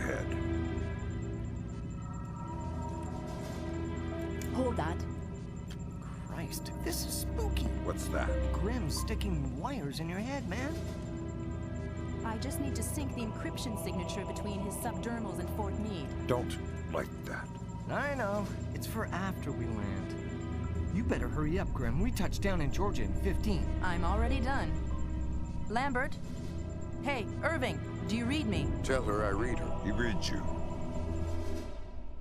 ahead. Hold that. Christ, this is spooky. What's that? Grimm's sticking wires in your head, man. I just need to sync the encryption signature between his subdermals and Fort Meade. Don't like that. I know. It's for after we land. You better hurry up, Grimm. We touch down in Georgia in 15. I'm already done. Lambert? Hey, Irving, do you read me? Tell her I read her. He reads you.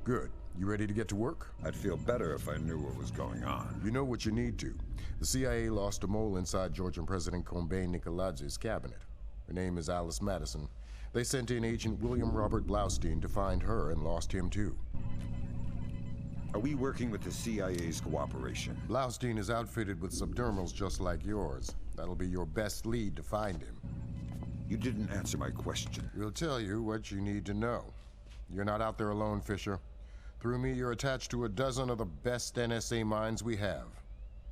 Good. You ready to get to work? I'd feel better if I knew what was going on. You know what you need to. The CIA lost a mole inside Georgian President Combay Nicoladz's cabinet. Her name is Alice Madison. They sent in Agent William Robert Blaustein to find her and lost him too. Are we working with the CIA's cooperation? Blaustein is outfitted with subdermals just like yours. That'll be your best lead to find him. You didn't answer my question. We'll tell you what you need to know. You're not out there alone, Fisher. Through me, you're attached to a dozen of the best NSA minds we have.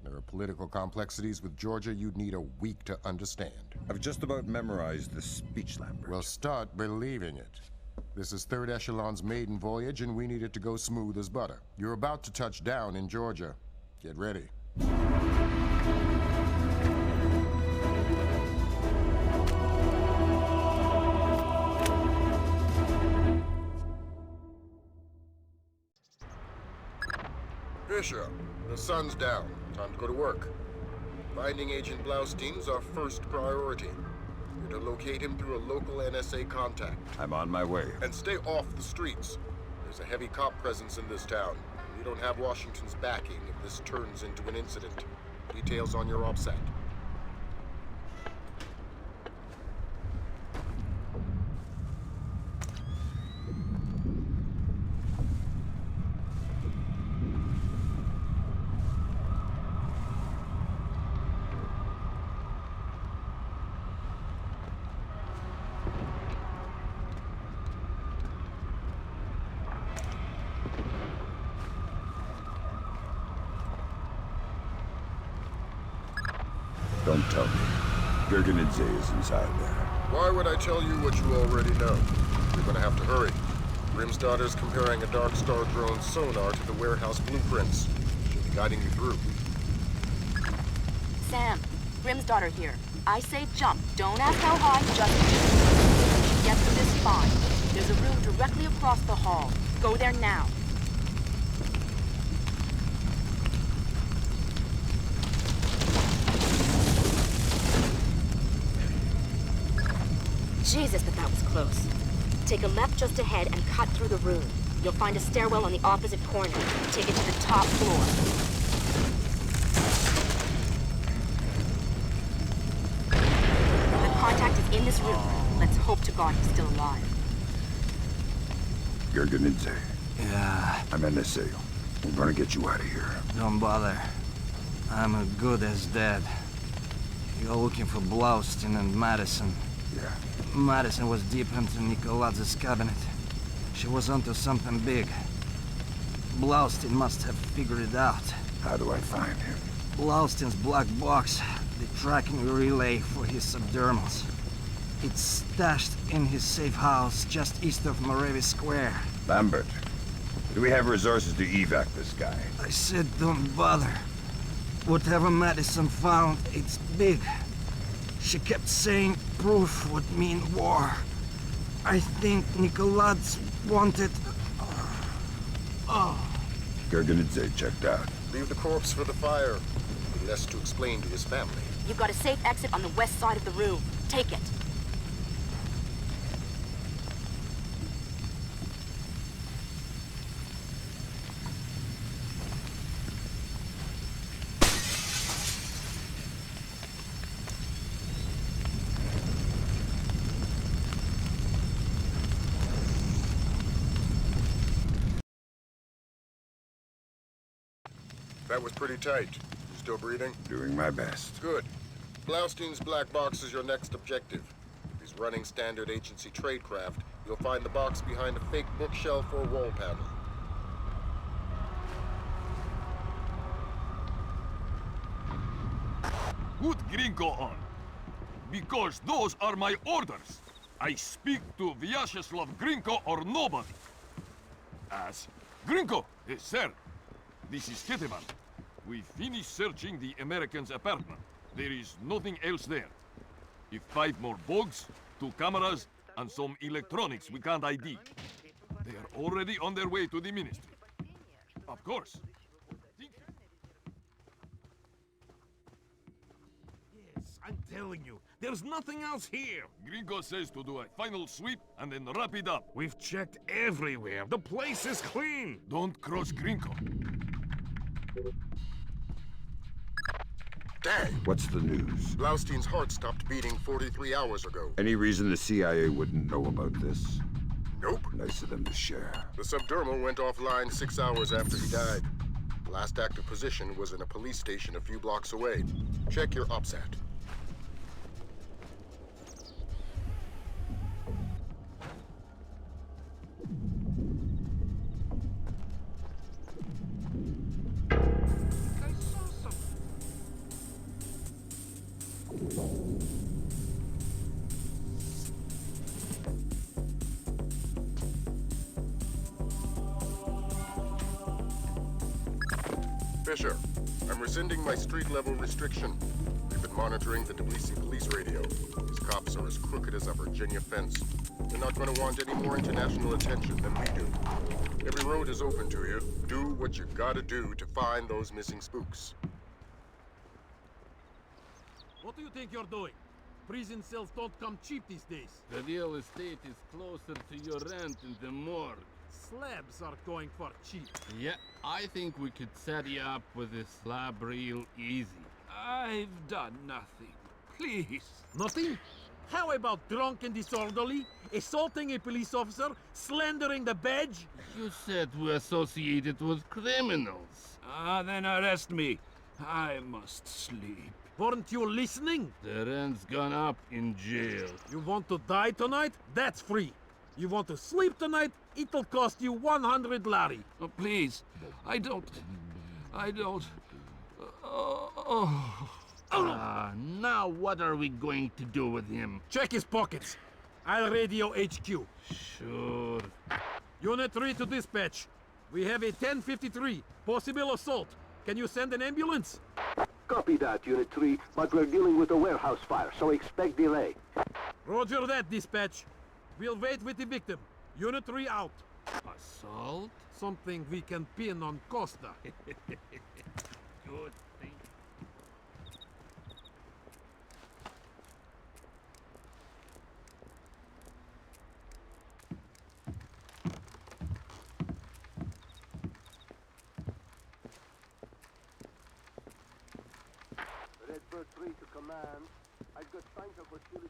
There are political complexities with Georgia you'd need a week to understand. I've just about memorized the speech, Lambert. Well, start believing it. This is Third Echelon's maiden voyage, and we need it to go smooth as butter. You're about to touch down in Georgia. Get ready. Fisher, the sun's down. Time to go to work. Finding Agent Blaustein's our first priority. You're to locate him through a local NSA contact. I'm on my way. And stay off the streets. There's a heavy cop presence in this town. We don't have Washington's backing if this turns into an incident. Details on your OPSAT. Don't tell me. Gerganidze is inside there. Why would I tell you what you already know? You're gonna have to hurry. Grimm's daughter's comparing a Dark Star drone sonar to the warehouse blueprints. She'll be guiding you through. Sam, Grimm's daughter here. I say jump. Don't ask how high, just shoot. Get to this spot. There's a room directly across the hall. Go there now. Jesus, that was close. Take a left just ahead and cut through the room. You'll find a stairwell on the opposite corner. Take it to the top floor. The contact is in this room. Let's hope to God he's still alive. Gerganidze. Yeah, I'm NSA. We're gonna get you out of here. don't bother. I'm as good as dead. You're looking for Blaustein and Madison. Yeah. Madison was deep into Nicoladz's cabinet. She was onto something big. Blaustein must have figured it out. How do I find him? Blaustein's black box, the tracking relay for his subdermals. It's stashed in his safe house just east of Moravi Square. Lambert, do we have resources to evac this guy? I said don't bother. Whatever Madison found, it's big. She kept saying proof would mean war. I think Nicoladze wanted... Gerganidze checked out. Leave the corpse for the fire. Be less to explain to his family. You've got a safe exit on the west side of the room. Take it. That was pretty tight. You still breathing? Doing my best. Good. Blaustein's black box is your next objective. If he's running standard agency tradecraft, you'll find the box behind a fake bookshelf or wall panel. Put Gringo on. Because those are my orders. I speak to Vyacheslav Grinko or nobody. As Grinko, sir. This is Ketevan. We finished searching the American's apartment. There is nothing else there. If 5 more bugs, 2 cameras, and some electronics we can't ID. They are already on their way to the ministry. Of course. Yes, I'm telling you, there's nothing else here. Gringo says to do a final sweep and then wrap it up. We've checked everywhere. The place is clean. Don't cross Gringo. Dang! What's the news? Blaustein's heart stopped beating 43 hours ago. Any reason the CIA wouldn't know about this? Nope. Nice of them to share. The subdermal went offline 6 hours after he died. Last active position was in a police station a few blocks away. Check your OPSAT. I saw something. Fisher, I'm rescinding my street-level restriction. We've been monitoring the Tbilisi police radio. These cops are as crooked as a Virginia fence. They're not going to want any more international attention than we do. Every road is open to you. Do what you gotta do to find those missing spooks. What do you think you're doing? Prison cells don't come cheap these days. The real estate is closer to your rent in the morgue. Slabs are going for cheap. Yeah, I think we could set you up with a slab real easy. I've done nothing. Please. Nothing? How about drunk and disorderly, assaulting a police officer, slandering the badge? You said we're associated with criminals. Then arrest me. I must sleep. Weren't you listening? The rent's gone up in jail. You want to die tonight? That's free. You want to sleep tonight? It'll cost you 100 lari. Oh, please. I don't. Now what are we going to do with him? Check his pockets. I'll radio HQ. Sure. Unit 3 to dispatch. We have a 1053, possible assault. Can you send an ambulance? Copy that, Unit 3, but we're dealing with a warehouse fire, so expect delay. Roger that, dispatch. We'll wait with the victim. Unit 3 out. Assault? Something we can pin on Costa. Good thing. Redbird 3 to command. I've got signs of hostility.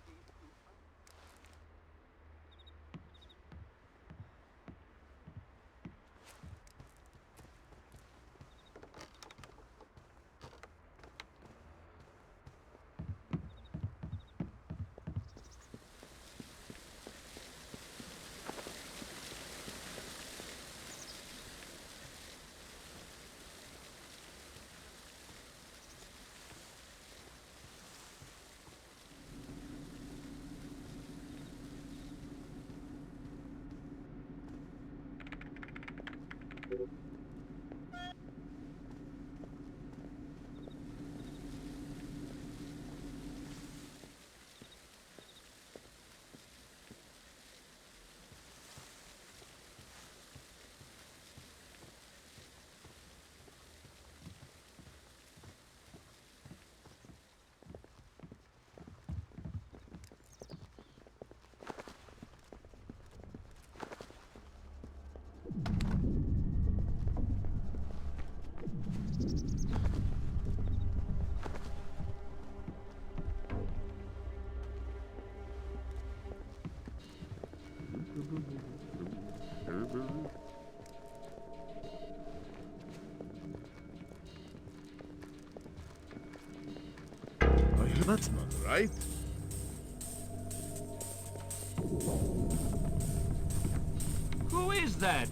That's not right. Who is that?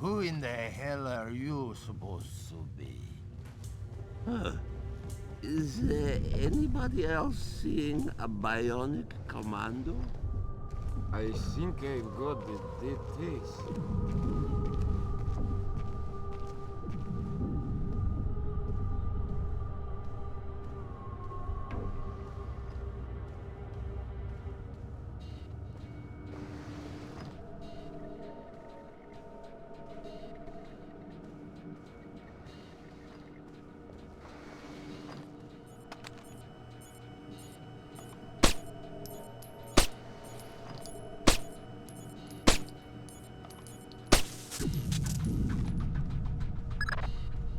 Who in the hell are you supposed to be? Huh. Is anybody else seeing a bionic commando? I think I've got the details.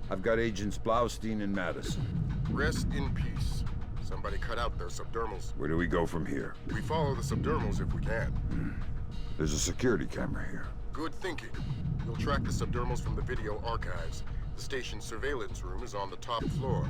I've got Agents Blaustein and Madison. Rest in peace. Somebody cut out their subdermals. Where do we go from here? We follow the subdermals if we can. There's a security camera here. Good thinking. We'll track the subdermals from the video archives. The station's surveillance room is on the top floor.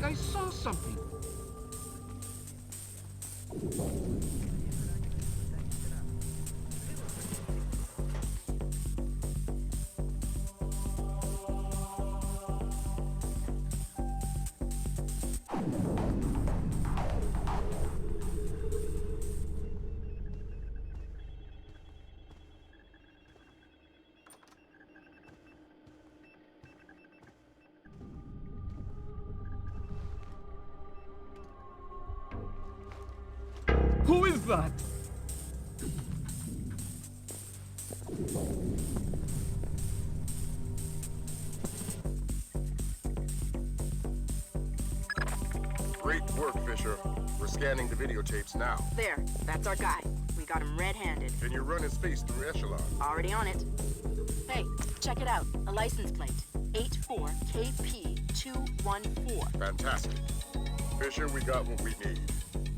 I saw something. Who is that? Great work, Fisher. We're scanning the videotapes now. There, that's our guy. We got him red-handed. Can you run his face through Echelon? Already on it. Hey, check it out. A license plate. 84KP214. Fantastic. Fisher, we got what we need.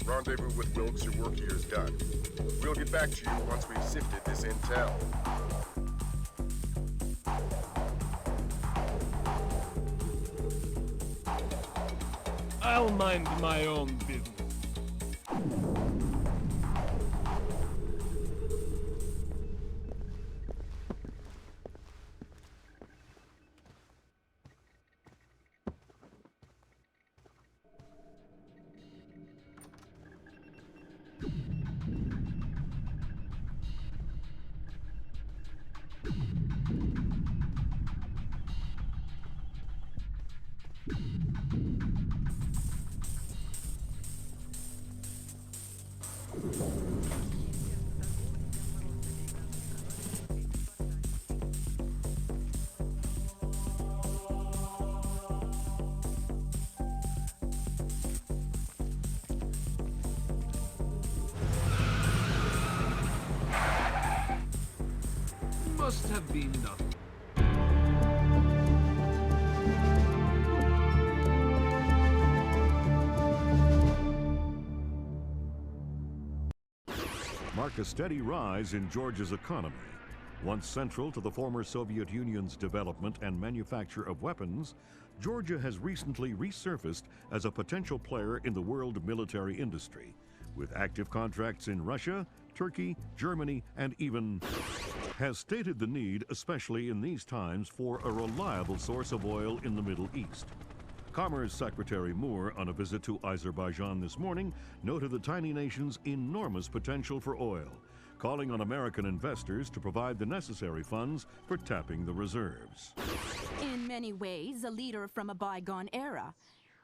Rendezvous with Wilkes, your work here is done. We'll get back to you once we've sifted this intel. I'll mind my own business. Must have been nothing. Mark a steady rise in Georgia's economy. Once central to the former Soviet Union's development and manufacture of weapons, Georgia has recently resurfaced as a potential player in the world military industry, with active contracts in Russia, Turkey, Germany, and even has stated the need, especially in these times, for a reliable source of oil in the Middle East. Commerce Secretary Moore, on a visit to Azerbaijan this morning, noted the tiny nation's enormous potential for oil, calling on American investors to provide the necessary funds for tapping the reserves. In many ways, a leader from a bygone era.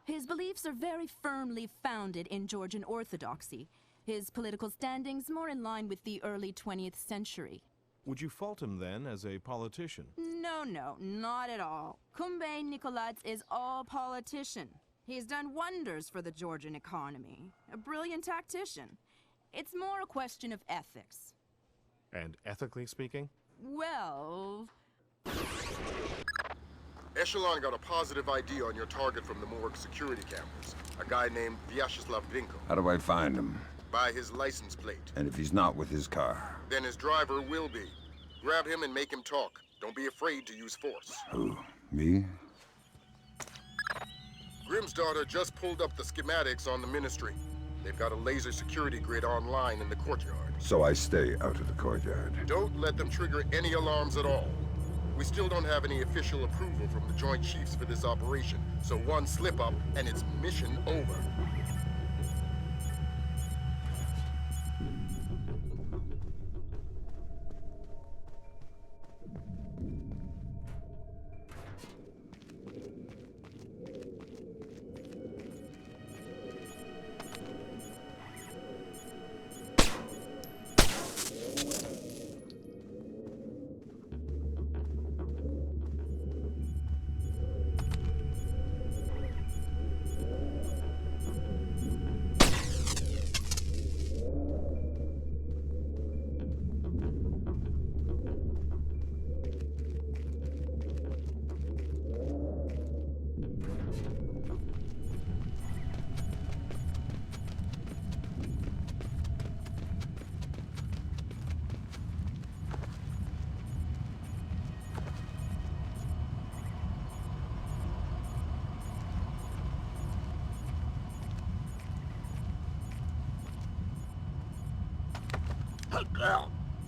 His beliefs are very firmly founded in Georgian orthodoxy. His political standings more in line with the early 20th century. Would you fault him then as a politician? No, not at all. Kumbay Nikolads is all politician. He's done wonders for the Georgian economy. A brilliant tactician. It's more a question of ethics. And ethically speaking? Well... Echelon got a positive ID on your target from the morgue security cameras. A guy named Vyacheslav Grinko. How do I find him? By his license plate. And if he's not with his car? Then his driver will be. Grab him and make him talk. Don't be afraid to use force. Who? Me? Grimm's daughter just pulled up the schematics on the ministry. They've got a laser security grid online in the courtyard. So I stay out of the courtyard. Don't let them trigger any alarms at all. We still don't have any official approval from the Joint Chiefs for this operation, so one slip-up and it's mission over.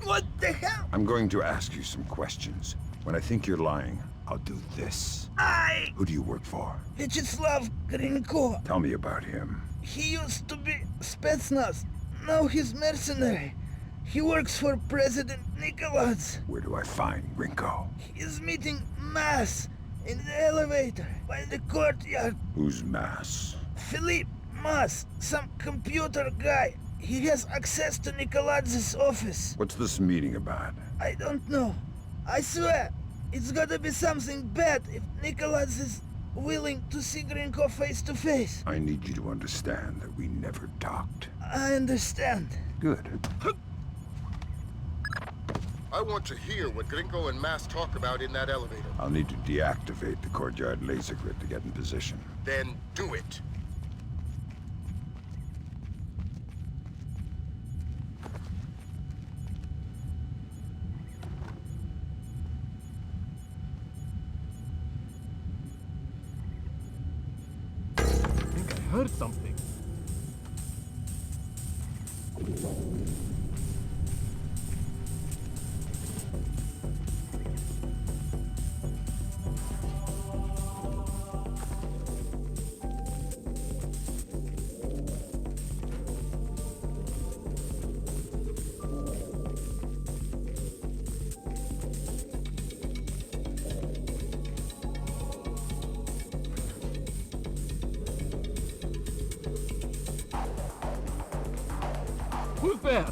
What the hell? I'm going to ask you some questions. When I think you're lying, I'll do this. Who do you work for? Vyacheslav Grinko. Tell me about him. He used to be Spetsnaz. Now he's mercenary. He works for President Nikolads. Where do I find Grinko? He's meeting Mass in the elevator by the courtyard. Who's Mass? Philippe Mass, some computer guy. He has access to Nikolads' office. What's this meeting about? I don't know. I swear, it's gotta be something bad if Nikolads is willing to see Grinko face to face. I need you to understand that we never talked. I understand. Good. I want to hear what Grinko and Mass talk about in that elevator. I'll need to deactivate the courtyard laser grid to get in position. Then do it. I heard something. Who's there?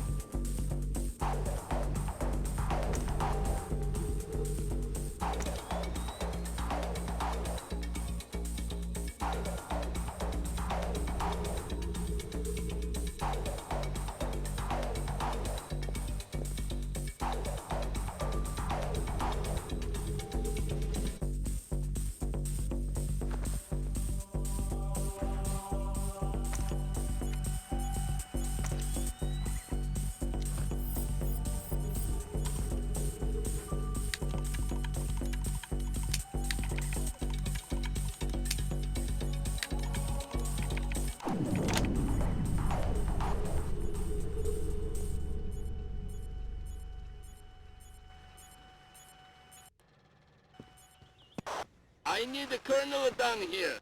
I need a colonel down here.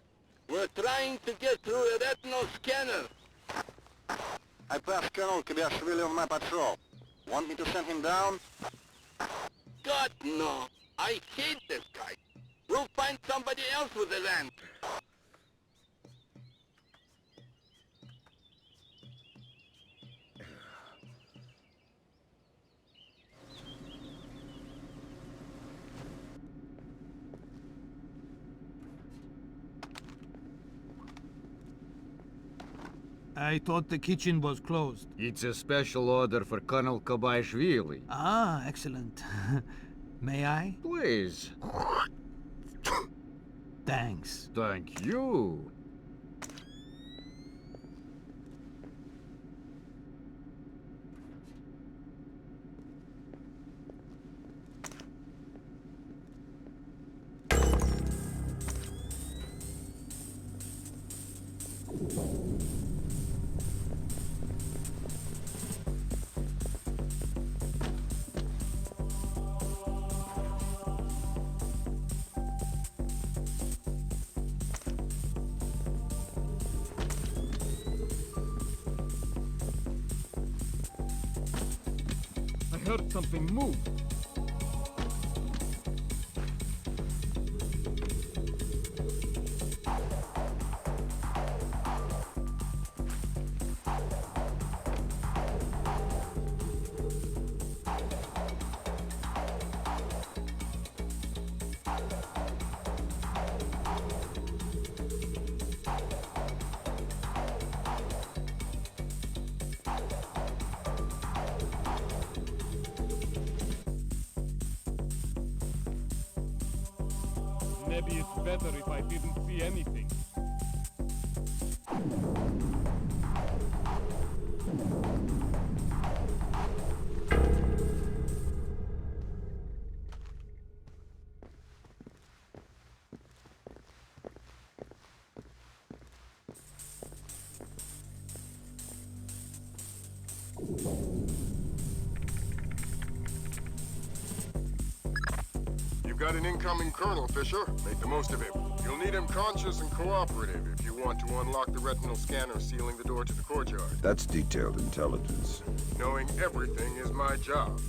We're trying to get through a retinal scanner. I passed Colonel Kabiashvili on my patrol. Want me to send him down? God, no. I hate this guy. We'll find somebody else with the land. I thought the kitchen was closed. It's a special order for Colonel Kobaishvili. Ah, excellent. May I? Please. Thanks. Thank you. I heard something move. Maybe it's better if I didn't see anything. You've got an incoming colonel, Fisher. Make the most of him. You'll need him conscious and cooperative if you want to unlock the retinal scanner sealing the door to the courtyard. That's detailed intelligence. Knowing everything is my job.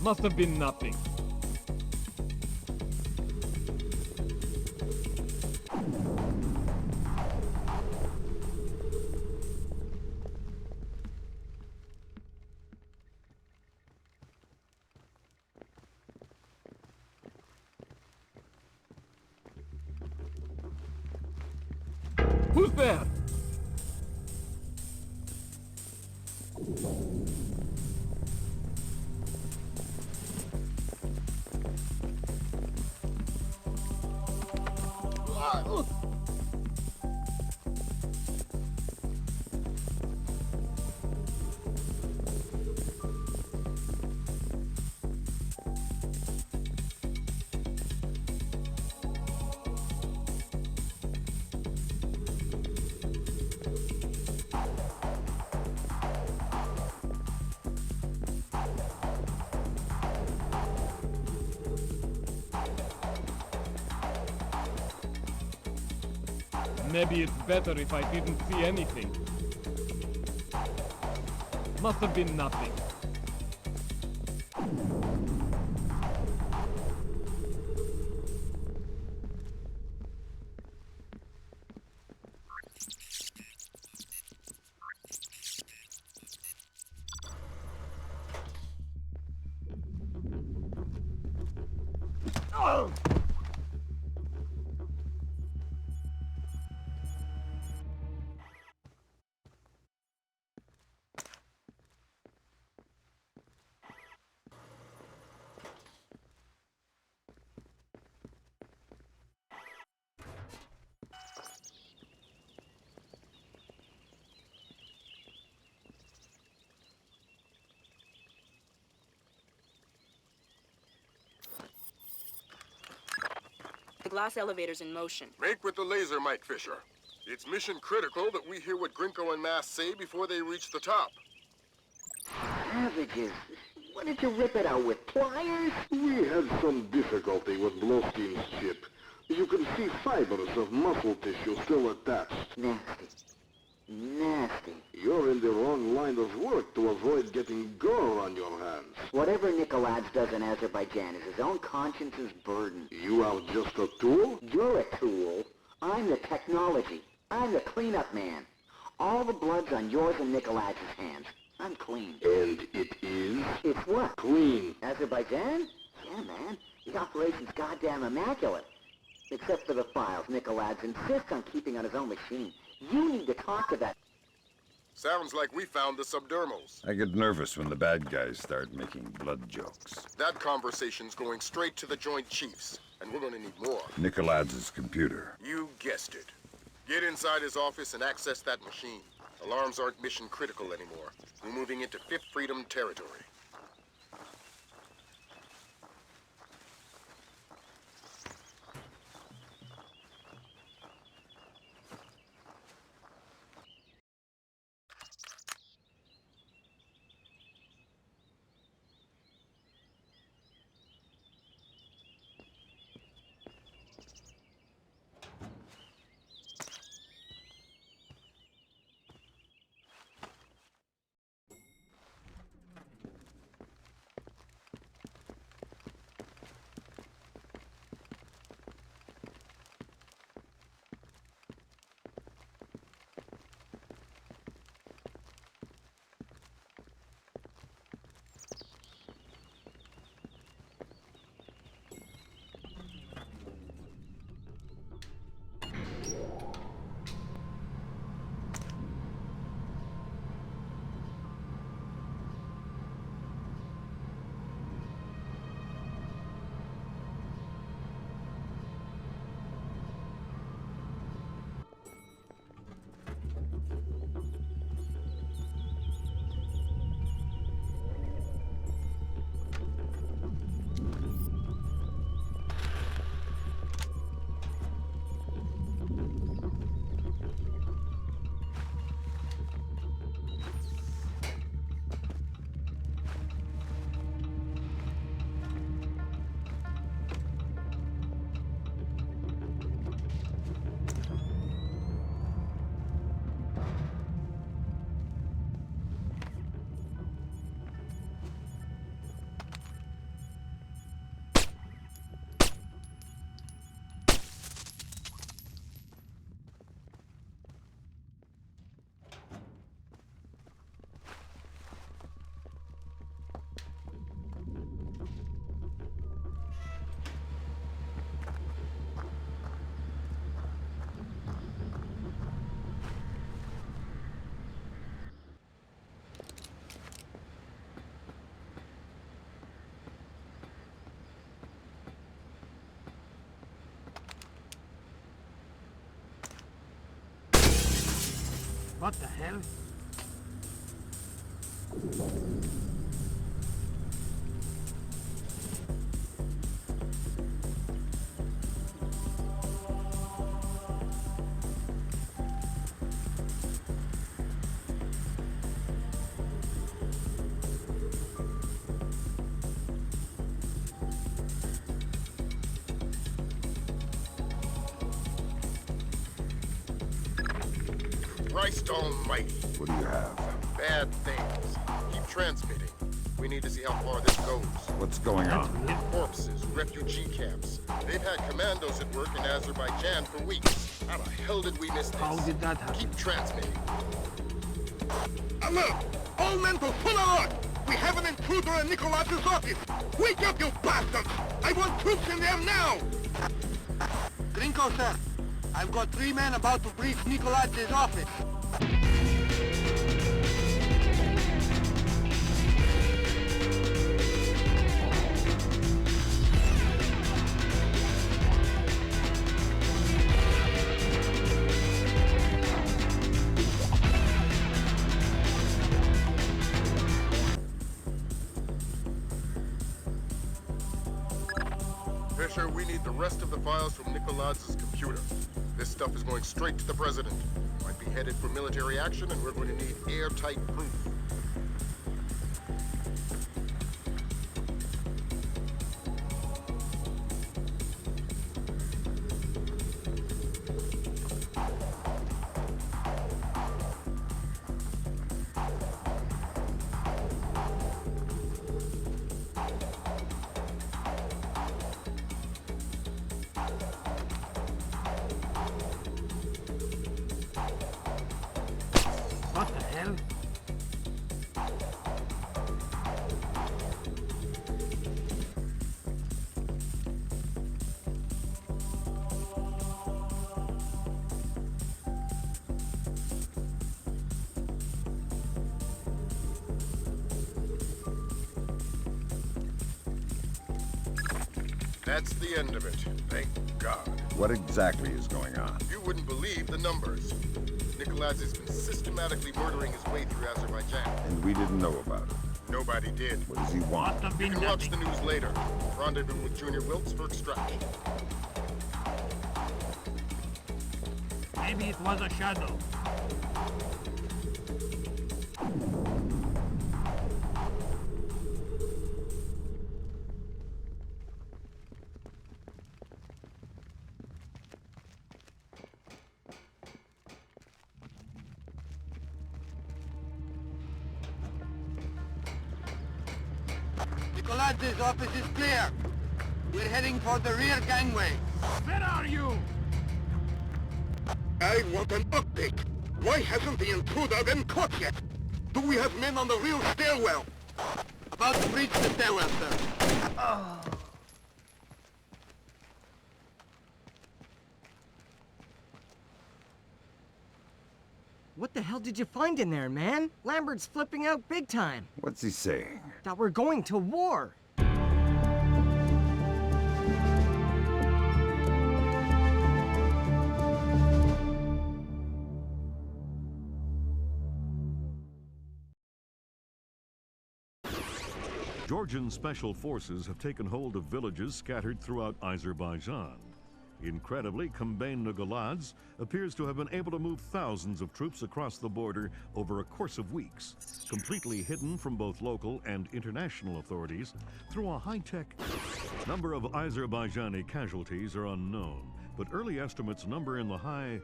Must have been nothing. Who's there? Maybe it's better if I didn't see anything. Must have been nothing. Oh! The glass elevator's in motion. Make with the laser, Mike Fisher. It's mission critical that we hear what Grinko and Mass say before they reach the top. Savages. What did you rip it out with, pliers? We had some difficulty with Blowstein's ship. You can see fibers of muscle tissue still attached. Nasty. Nasty. You're in the wrong line of work to avoid getting gore on your hands. Whatever Nikolaev's does in Azerbaijan is his own conscience's burden. You are just a tool? You're a tool. I'm the technology. I'm the cleanup man. All the blood's on yours and Nikolaev's hands. I'm clean. And it is? It's what? Clean. Azerbaijan? Yeah, man. The operation's goddamn immaculate. Except for the files, Nicoladze insists on keeping on his own machine. You need to talk to that... Sounds like we found the subdermals. I get nervous when the bad guys start making blood jokes. That conversation's going straight to the Joint Chiefs, and we're gonna need more. Nicoladze's computer. You guessed it. Get inside his office and access that machine. Alarms aren't mission critical anymore. We're moving into Fifth Freedom territory. What the hell? Christ almighty. What do you have? Bad things. Keep transmitting. We need to see how far this goes. What's going on? Corpses, refugee camps. They've had commandos at work in Azerbaijan for weeks. How the hell did we miss this? How did that happen? Keep transmitting. Alert! All men to full alert! We have an intruder in Nicoladze's office! Wake up, you bastards! I want troops in there now! Grinko, sir. I've got 3 men about to breach Nicoladze's office. Fisher, we need the rest of the files from Nicoladze's computer. This stuff is going straight to the president. Might be headed for military action, and we're going to need airtight proof. What the hell? That's the end of it. Thank God. What exactly is going on? You wouldn't believe the numbers. Nikolaz has been systematically murdering his way through Azerbaijan. And we didn't know about it. Nobody did. What does he want? You can watch the news later. Rendezvous with Junior Wilkes for extraction. Maybe it was a shadow. Nikolaz's office is clear. We're heading for the rear gangway. Where are you? I want an update. Why hasn't the intruder been caught yet? Do we have men on the rear stairwell? About to breach the stairwell, sir. Oh. What the hell did you find in there, man? Lambert's flipping out big time. What's he saying? That we're going to war. Georgian special forces have taken hold of villages scattered throughout Azerbaijan. Incredibly, Kombain Nikoladze appears to have been able to move thousands of troops across the border over a course of weeks, completely hidden from both local and international authorities through a high-tech. Number of Azerbaijani casualties are unknown, but early estimates number in the high.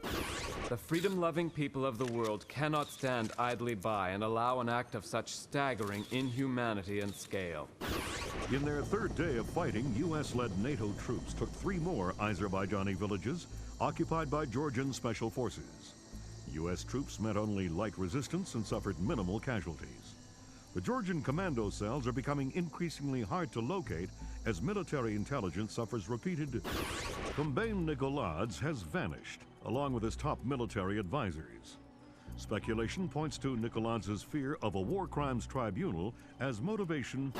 The freedom-loving people of the world cannot stand idly by and allow an act of such staggering inhumanity and scale. In their third day of fighting, U.S.-led NATO troops took 3 more Azerbaijani villages occupied by Georgian special forces. U.S. troops met only light resistance and suffered minimal casualties. The Georgian commando cells are becoming increasingly hard to locate as military intelligence suffers repeated. Kombain Nikoladze has vanished, along with his top military advisors. Speculation points to Nikoladze's fear of a war crimes tribunal as motivation.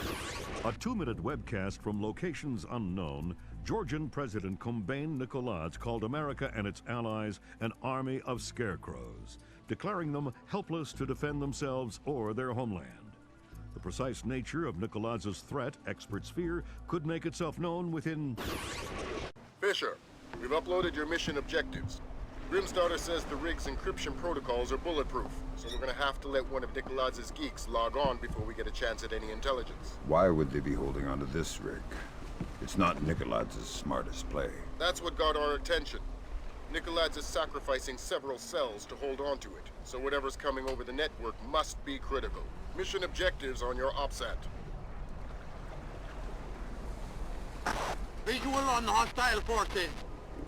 A 2-minute webcast from locations unknown, Georgian President Kombain Nikoladze called America and its allies an army of scarecrows, declaring them helpless to defend themselves or their homeland. The precise nature of Nikoladze's threat, experts fear, could make itself known within... Fisher, we've uploaded your mission objectives. Grimstarter says the rig's encryption protocols are bulletproof, so we're gonna have to let one of Nikoladze's geeks log on before we get a chance at any intelligence. Why would they be holding onto this rig? It's not Nikoladze's smartest play. That's what got our attention. Nikoladze is sacrificing several cells to hold on to it, so whatever's coming over the network must be critical. Mission objectives on your OPSAT. Visual on hostile forces.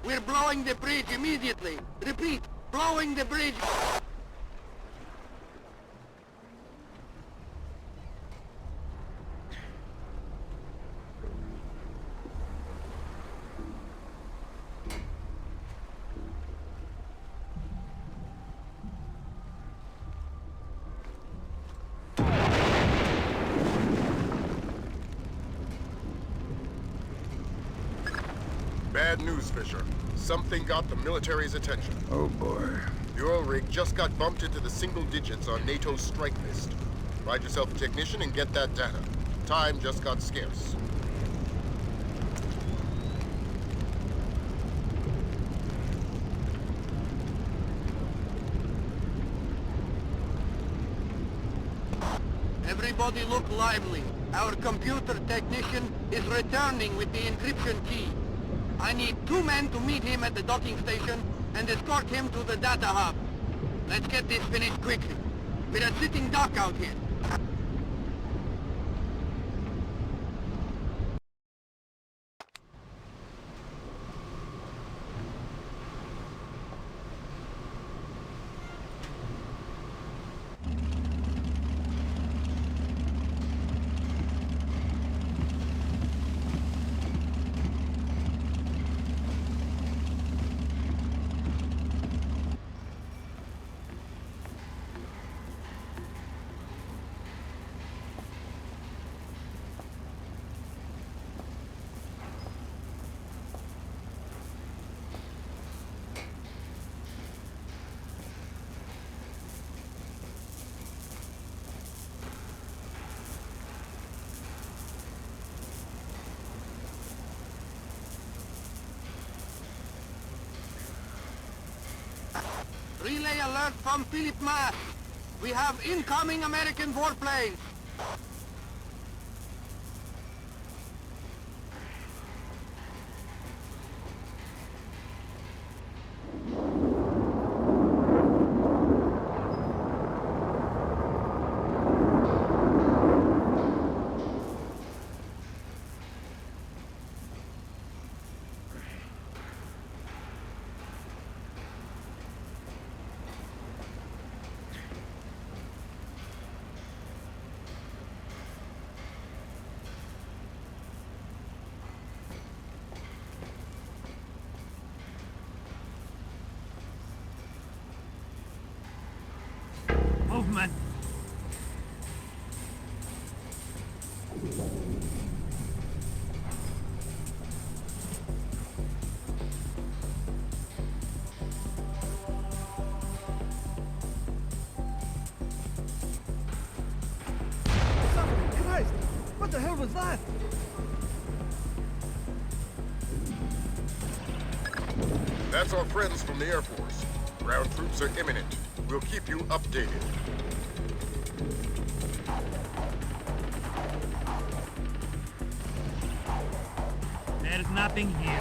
We're blowing the bridge immediately. Repeat, blowing the bridge. Bad news, Fisher. Something got the military's attention. Oh boy. The oil rig just got bumped into the single digits on NATO's strike list. Find yourself a technician and get that data. Time just got scarce. Everybody look lively. Our computer technician is returning with the encryption key. I need 2 men to meet him at the docking station and escort him to the data hub. Let's get this finished quickly. We're a sitting duck out here. alert from Philip Mass. We have incoming American warplanes. Movement! Christ! What the hell was that? That's our friends from the Air Force. Ground troops are imminent. We'll keep you updated. There's nothing here.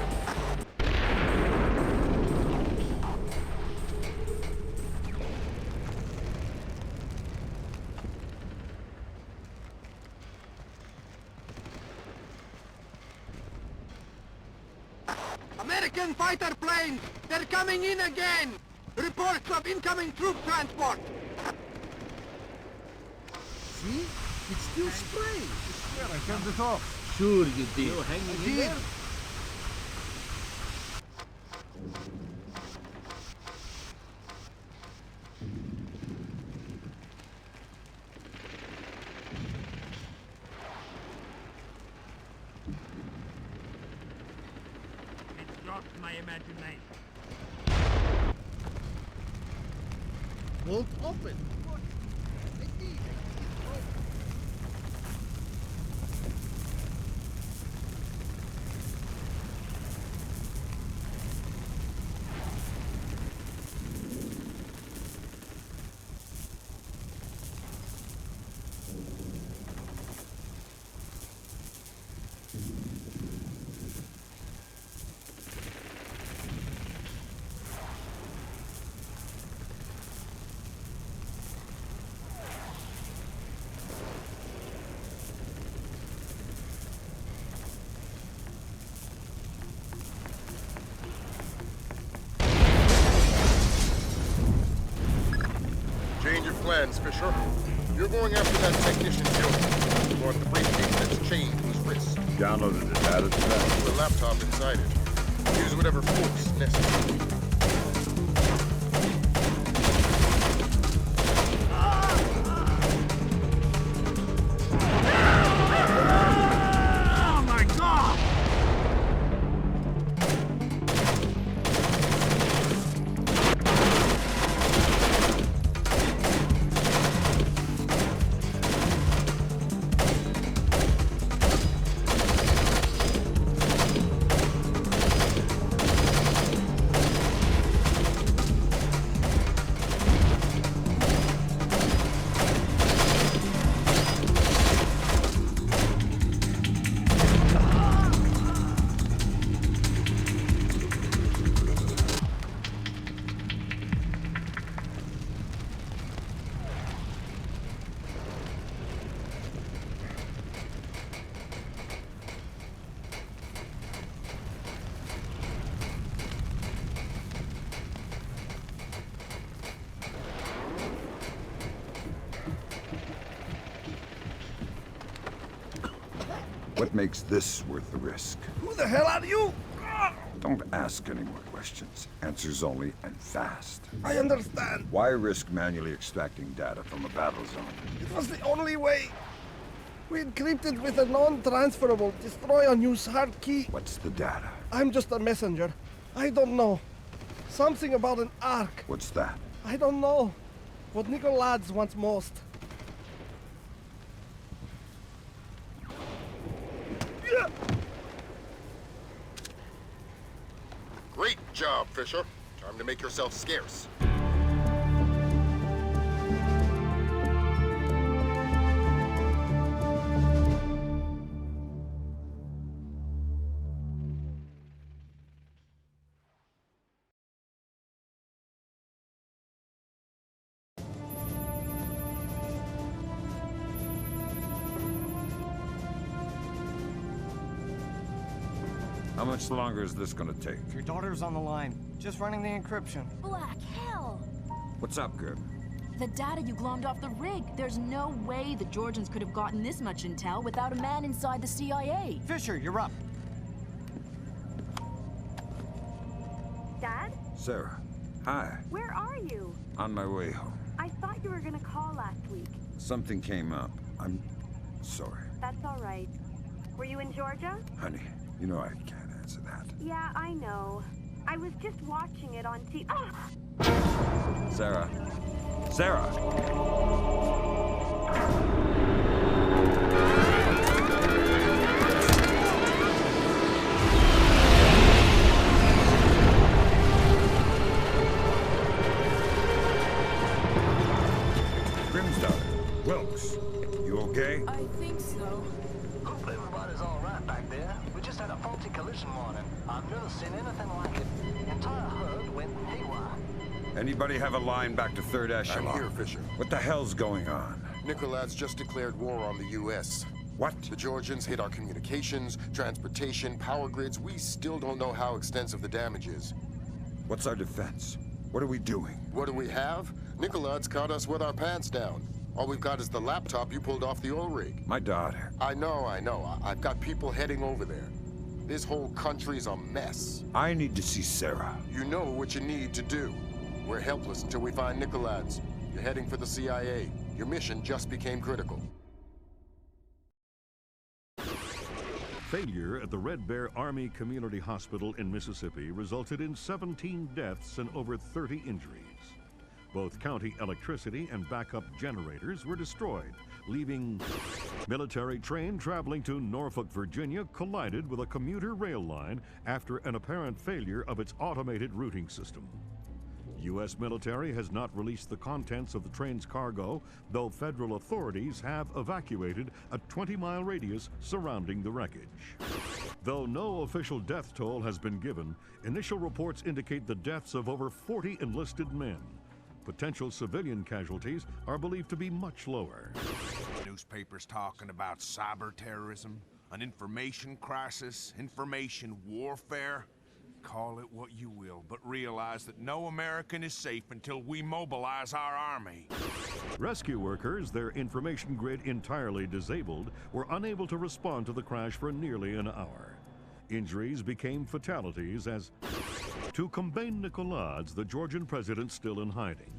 American fighter planes! They're coming in again! Reports of incoming troop transport! See? It's still spraying. I swear I turned it off. Sure you did. Still hanging I in did. there? It's not my imagination. Won't open. Change of plans, Fisher. You're going after that technician killed. You want the briefcase that's chained to his wrist. Downloaded it. Added to that. The laptop inside it. Use whatever force necessary. Oh my god! What makes this worth the risk? Who the hell are you? Don't ask any more questions. Answers only, and fast. I understand. Why risk manually extracting data from a battle zone? It was the only way. We encrypted with a non-transferable destroy unused hard key. What's the data? I'm just a messenger. I don't know. Something about an ark. What's that? I don't know. What Nicolaides wants most. Great job, Fisher. Time to make yourself scarce. How much longer is this gonna take? Your daughter's on the line. Just running the encryption. Black hell! What's up, Grim? The data you glommed off the rig. There's no way the Georgians could have gotten this much intel without a man inside the CIA. Fisher, you're up. Dad? Sarah. Hi. Where are you? On my way home. I thought you were gonna call last week. Something came up. I'm sorry. That's all right. Were you in Georgia? Honey, you know I can't answer that. Yeah, I know. I was just watching it on TV. Ah! Sarah. Sarah! Grim's daughter. Wilkes. You okay? I think so. Hope everybody's all right back there. We just had a faulty collision warning. I've never seen anything like it. The entire herd went haywire. Anybody have a line back to 3rd Echelon? I'm here, Fisher. What the hell's going on? Nikolad's just declared war on the U.S. What? The Georgians hit our communications, transportation, power grids. We still don't know how extensive the damage is. What's our defense? What are we doing? What do we have? Nikolad's caught us with our pants down. All we've got is the laptop you pulled off the oil rig. My daughter. I know. I've got people heading over there. This whole country's a mess. I need to see Sarah. You know what you need to do. We're helpless until we find Nikolad's. You're heading for the CIA. Your mission just became critical. Failure at the Red Bear Army Community Hospital in Mississippi resulted in 17 deaths and over 30 injuries. Both county electricity and backup generators were destroyed, leaving military train traveling to Norfolk, Virginia collided with a commuter rail line after an apparent failure of its automated routing system. U.S. military has not released the contents of the train's cargo, though federal authorities have evacuated a 20-mile radius surrounding the wreckage. Though no official death toll has been given, initial reports indicate the deaths of over 40 enlisted men. Potential civilian casualties are believed to be much lower. Newspapers talking about cyber terrorism, an information crisis, information warfare. Call it what you will, but realize that no American is safe until we mobilize our army. Rescue workers, their information grid entirely disabled, were unable to respond to the crash for nearly an hour. Injuries became fatalities as, to combat Nikolad's, the Georgian president's still in hiding.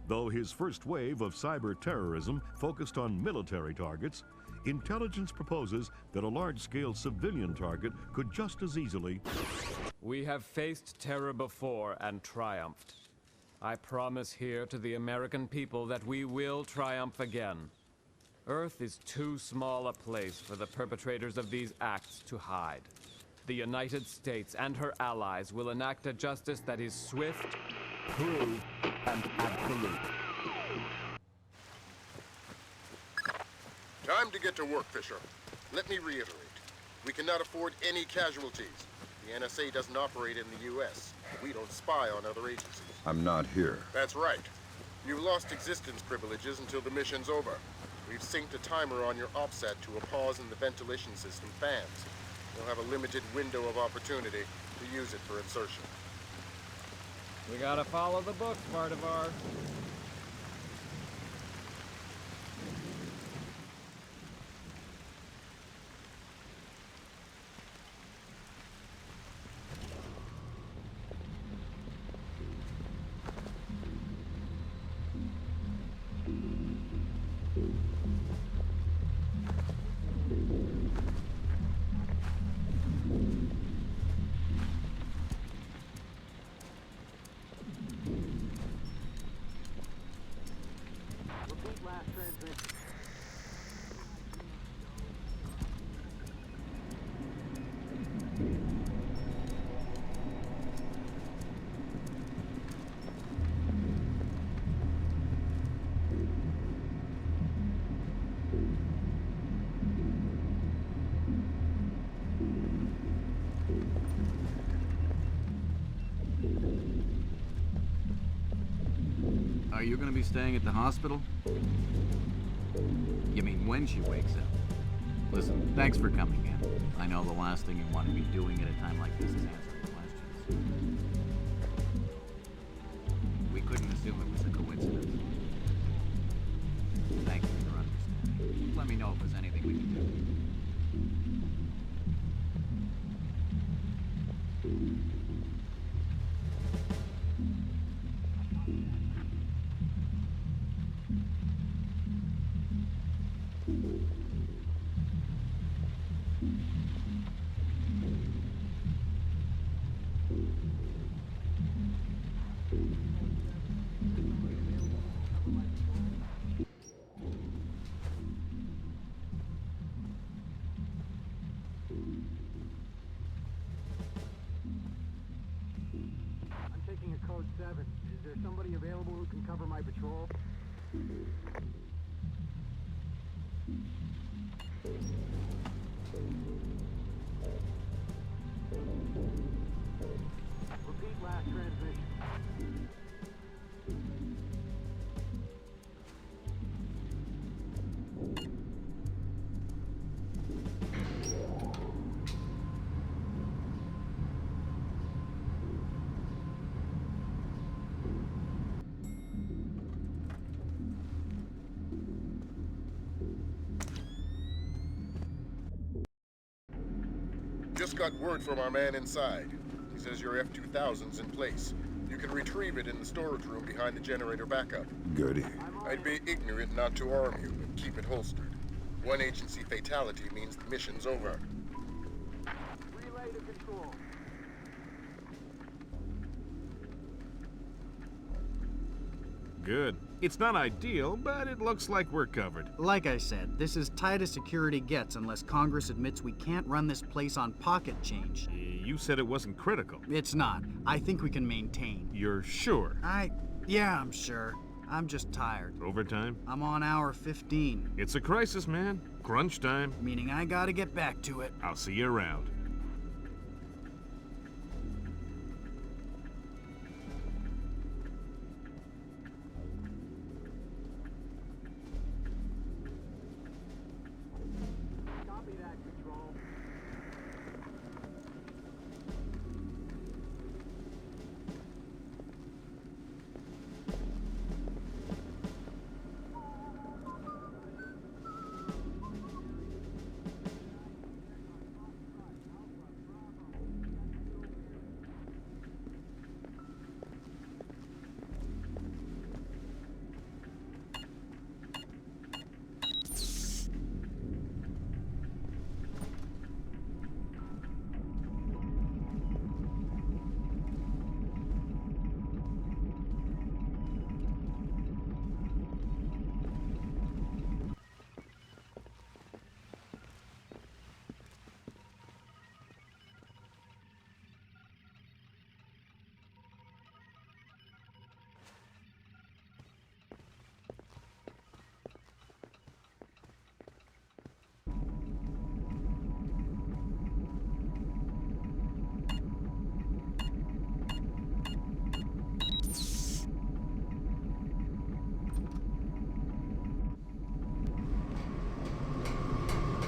Though his first wave of cyber terrorism focused on military targets, intelligence proposes that a large-scale civilian target could just as easily... We have faced terror before and triumphed. I promise here to the American people that we will triumph again. Earth is too small a place for the perpetrators of these acts to hide. The United States and her allies will enact a justice that is swift, true, and absolute. Time to get to work, Fisher. Let me reiterate. We cannot afford any casualties. The NSA doesn't operate in the U.S. We don't spy on other agencies. I'm not here. That's right. You've lost existence privileges until the mission's over. We've synced a timer on your OPSAT to a pause in the ventilation system fans. You'll have a limited window of opportunity to use it for insertion. We gotta follow the book, Abattoir. Are you gonna be staying at the hospital? You mean when she wakes up? Listen, thanks for coming in. I know the last thing you want to be doing at a time like this is answering questions. We couldn't assume it was a coincidence. Thank you for your understanding. Let me know if there's anything we can do. I'm taking a code 7. Is there somebody available who can cover my patrol? Repeat last transmission. Just got word from our man inside. He says your F-2000's in place. You can retrieve it in the storage room behind the generator backup. Goody. I'd be ignorant not to arm you, but keep it holstered. One agency fatality means the mission's over. Relay to control. Good. It's not ideal, but it looks like we're covered. Like I said, this is tight as security gets unless Congress admits we can't run this place on pocket change. You said it wasn't critical. It's not. I think we can maintain. You're sure? Yeah, I'm sure. I'm just tired. Overtime? I'm on hour 15. It's a crisis, man. Crunch time. Meaning I gotta get back to it. I'll see you around. Copy that, control.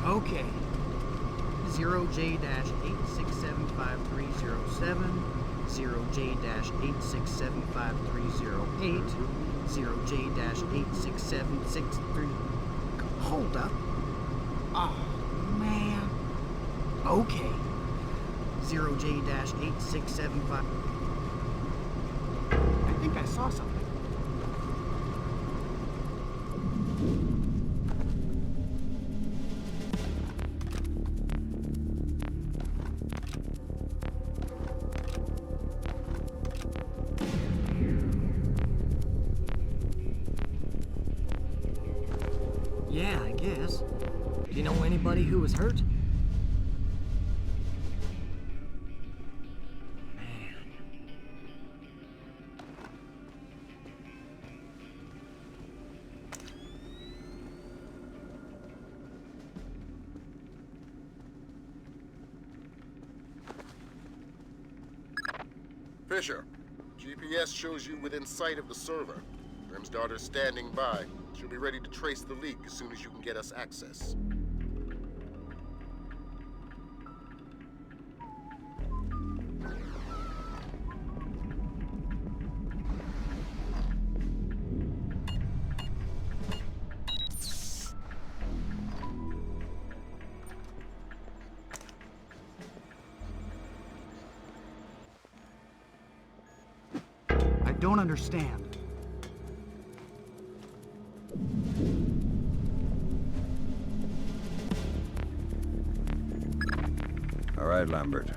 Okay. 0J-8675307, 0J-8675308, 0J-86763... Hold up. Oh, man. Okay. 0J-8675... I think I saw something. Yeah, I guess. Do you know anybody who was hurt? Fisher, GPS shows you within sight of the server. Grim's daughter's standing by. She'll be ready to trace the leak as soon as you can get us access. don't understand. All right, Lambert.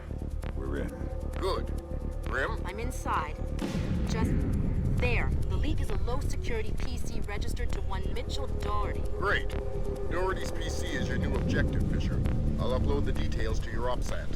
We're in. Good. Grim? I'm inside. Just there. The leak is a low-security PC registered to one Mitchell Doherty. Great. Doherty's PC is your new objective, Fisher. I'll upload the details to your OPSAT.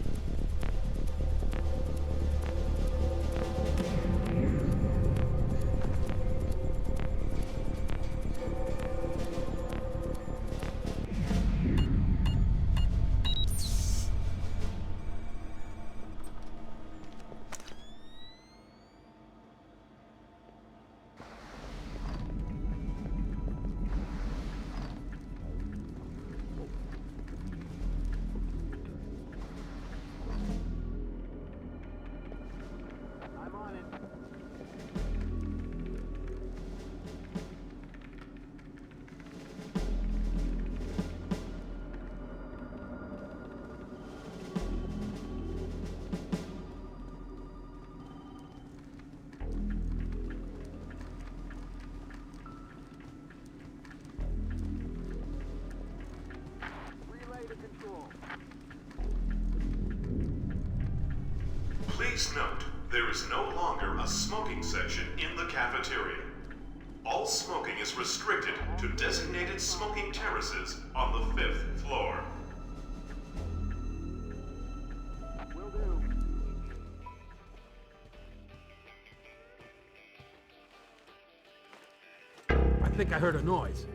Please note, there is no longer a smoking section in the cafeteria. All smoking is restricted to designated smoking terraces on the 5th floor. Will do. I think I heard a noise.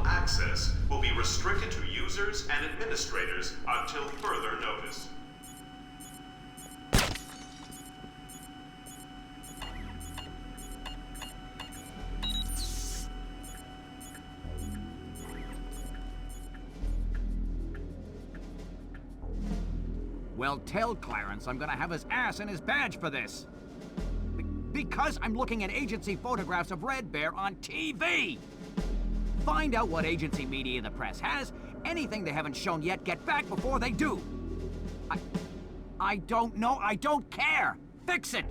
Access will be restricted to users and administrators until further notice. Well, tell Clarence I'm gonna have his ass in his badge for this. Because I'm looking at agency photographs of Red Bear on TV! Find out what agency media the press has. Anything they haven't shown yet, get back before they do. I don't know. I don't care. Fix it.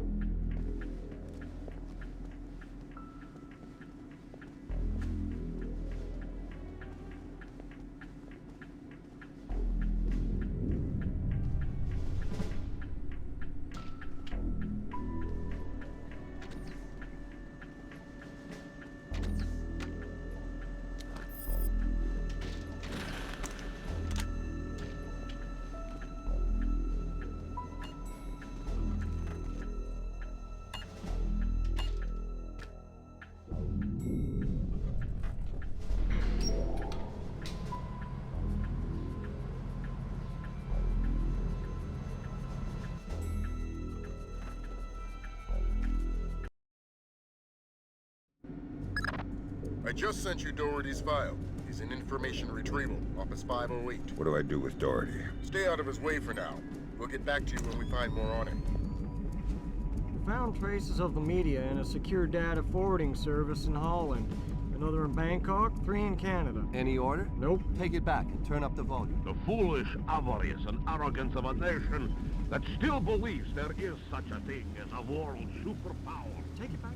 I just sent you Doherty's file. He's in information retrieval, Office 508. What do I do with Doherty? Stay out of his way for now. We'll get back to you when we find more on him. Found traces of the media in a secure data forwarding service in Holland. Another in Bangkok, 3 in Canada. Any order? Nope. Take it back and turn up the volume. The foolish avarice and arrogance of a nation that still believes there is such a thing as a world superpower. Take it back.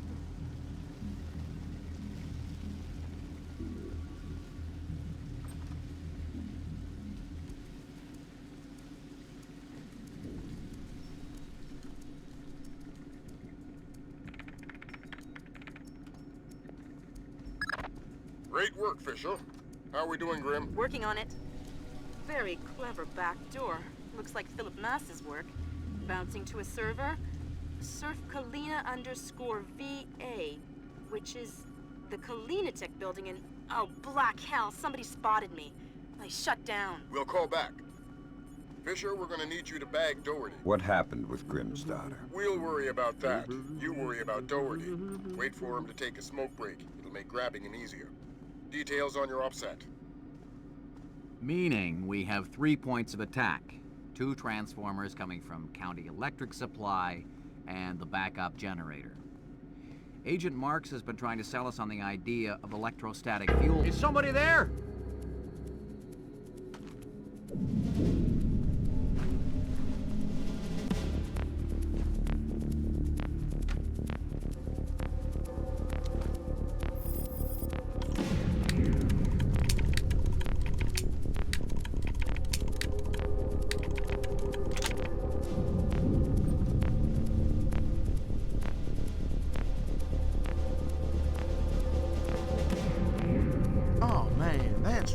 Great work, Fisher. How are we doing, Grim? Working on it. Very clever back door. Looks like Philip Mass's work. Bouncing to a server. Surf Kalina_VA, which is the Kalinatek building in... Oh, black hell, somebody spotted me. I shut down. We'll call back. Fisher, we're gonna need you to bag Doherty. What happened with Grimm's daughter? We'll worry about that. You worry about Doherty. Wait for him to take a smoke break. It'll make grabbing him easier. Details on your offset. Meaning we have 3 points of attack. 2 transformers coming from County Electric Supply and the backup generator. Agent Marks has been trying to sell us on the idea of electrostatic fuel. Is somebody there?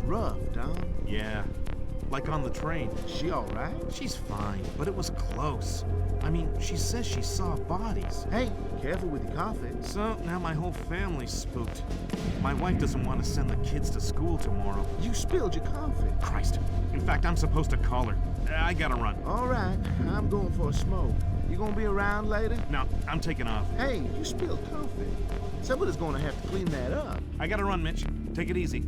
Rough, Dom. Yeah, like on the train. She all right? She's fine, but it was close. I mean, she says she saw bodies. Hey, careful with your coffee. So, now my whole family's spooked. My wife doesn't want to send the kids to school tomorrow. You spilled your coffee. Christ. In fact, I'm supposed to call her. I gotta run. All right, I'm going for a smoke. You gonna be around later? No, I'm taking off. Hey, you spilled coffee. Somebody's gonna have to clean that up. I gotta run, Mitch. Take it easy.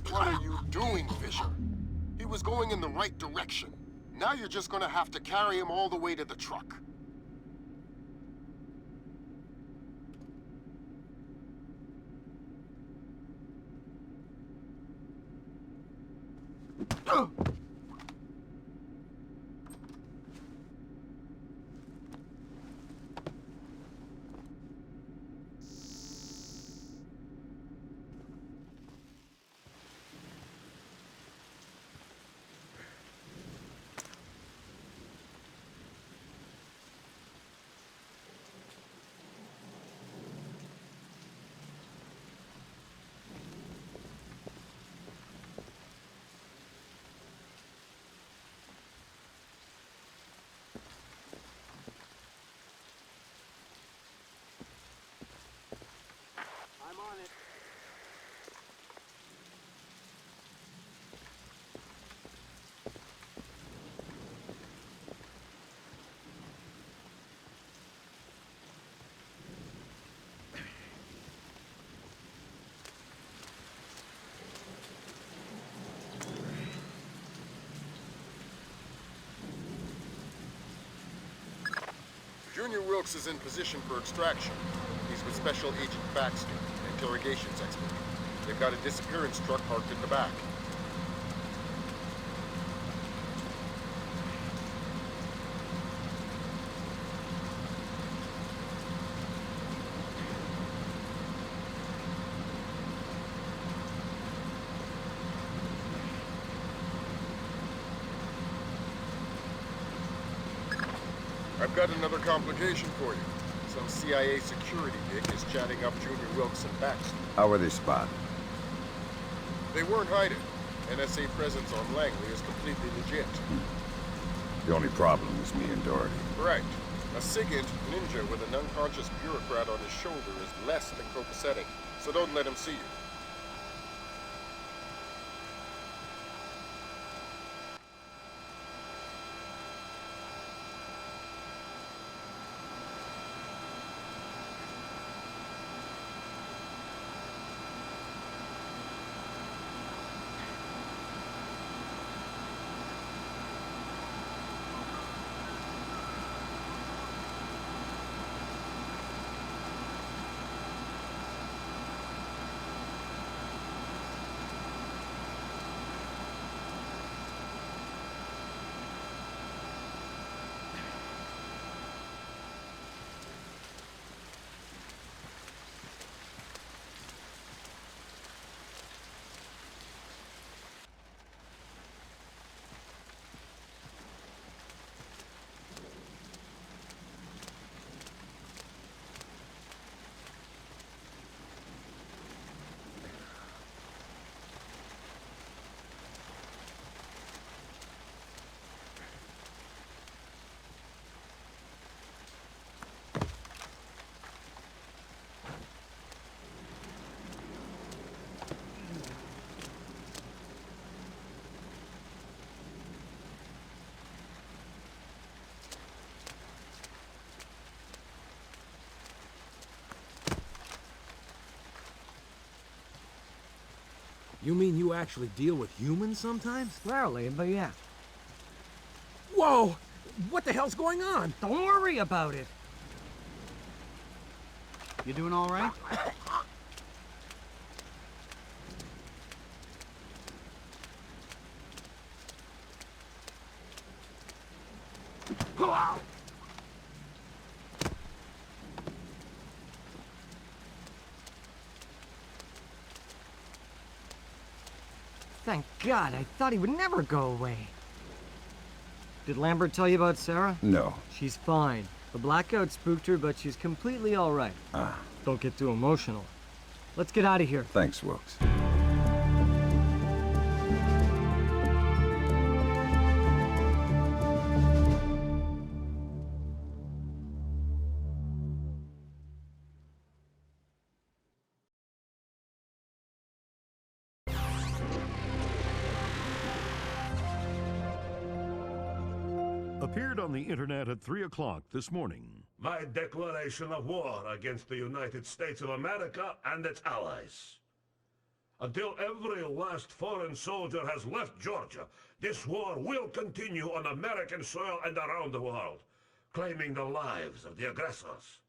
What are you doing, Fisher? He was going in the right direction. Now you're just gonna have to carry him all the way to the truck. I'm on it. Junior Wilkes is in position for extraction. He's with Special Agent Baxter, an interrogations expert. They've got a disappearance truck parked at the back. I've got another complication for you. Some CIA security dick is chatting up Junior Wilkes and Baxter. How were they spotted? They weren't hiding. NSA presence on Langley is completely legit. The only problem is me and Doherty. Right. A SIGINT ninja with an unconscious bureaucrat on his shoulder is less than copacetic, so don't let him see you. You mean you actually deal with humans sometimes? Rarely, but yeah. Whoa! What the hell's going on? Don't worry about it. You doing all right? Thank God, I thought he would never go away. Did Lambert tell you about Sarah? No. She's fine. The blackout spooked her, but she's completely all right. Ah. Don't get too emotional. Let's get out of here. Thanks, Wilkes. Appeared on the internet at 3 o'clock this morning. My declaration of war against the United States of America and its allies. Until every last foreign soldier has left Georgia, this war will continue on American soil and around the world, claiming the lives of the aggressors.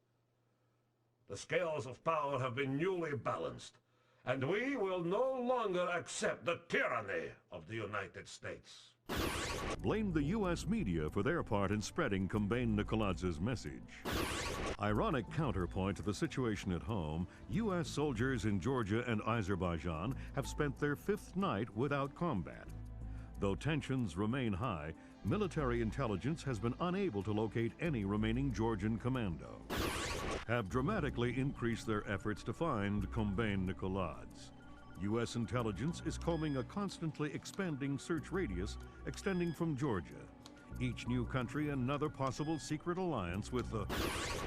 The scales of power have been newly balanced, and we will no longer accept the tyranny of the United States. Blamed the U.S. media for their part in spreading Kombain Nikoladz's message. Ironic counterpoint to the situation at home, U.S. soldiers in Georgia and Azerbaijan have spent their 5th night without combat. Though tensions remain high, military intelligence has been unable to locate any remaining Georgian commando. Have dramatically increased their efforts to find Kombain Nikoladze. U.S. intelligence is combing a constantly expanding search radius extending from Georgia. Each new country another possible secret alliance with the...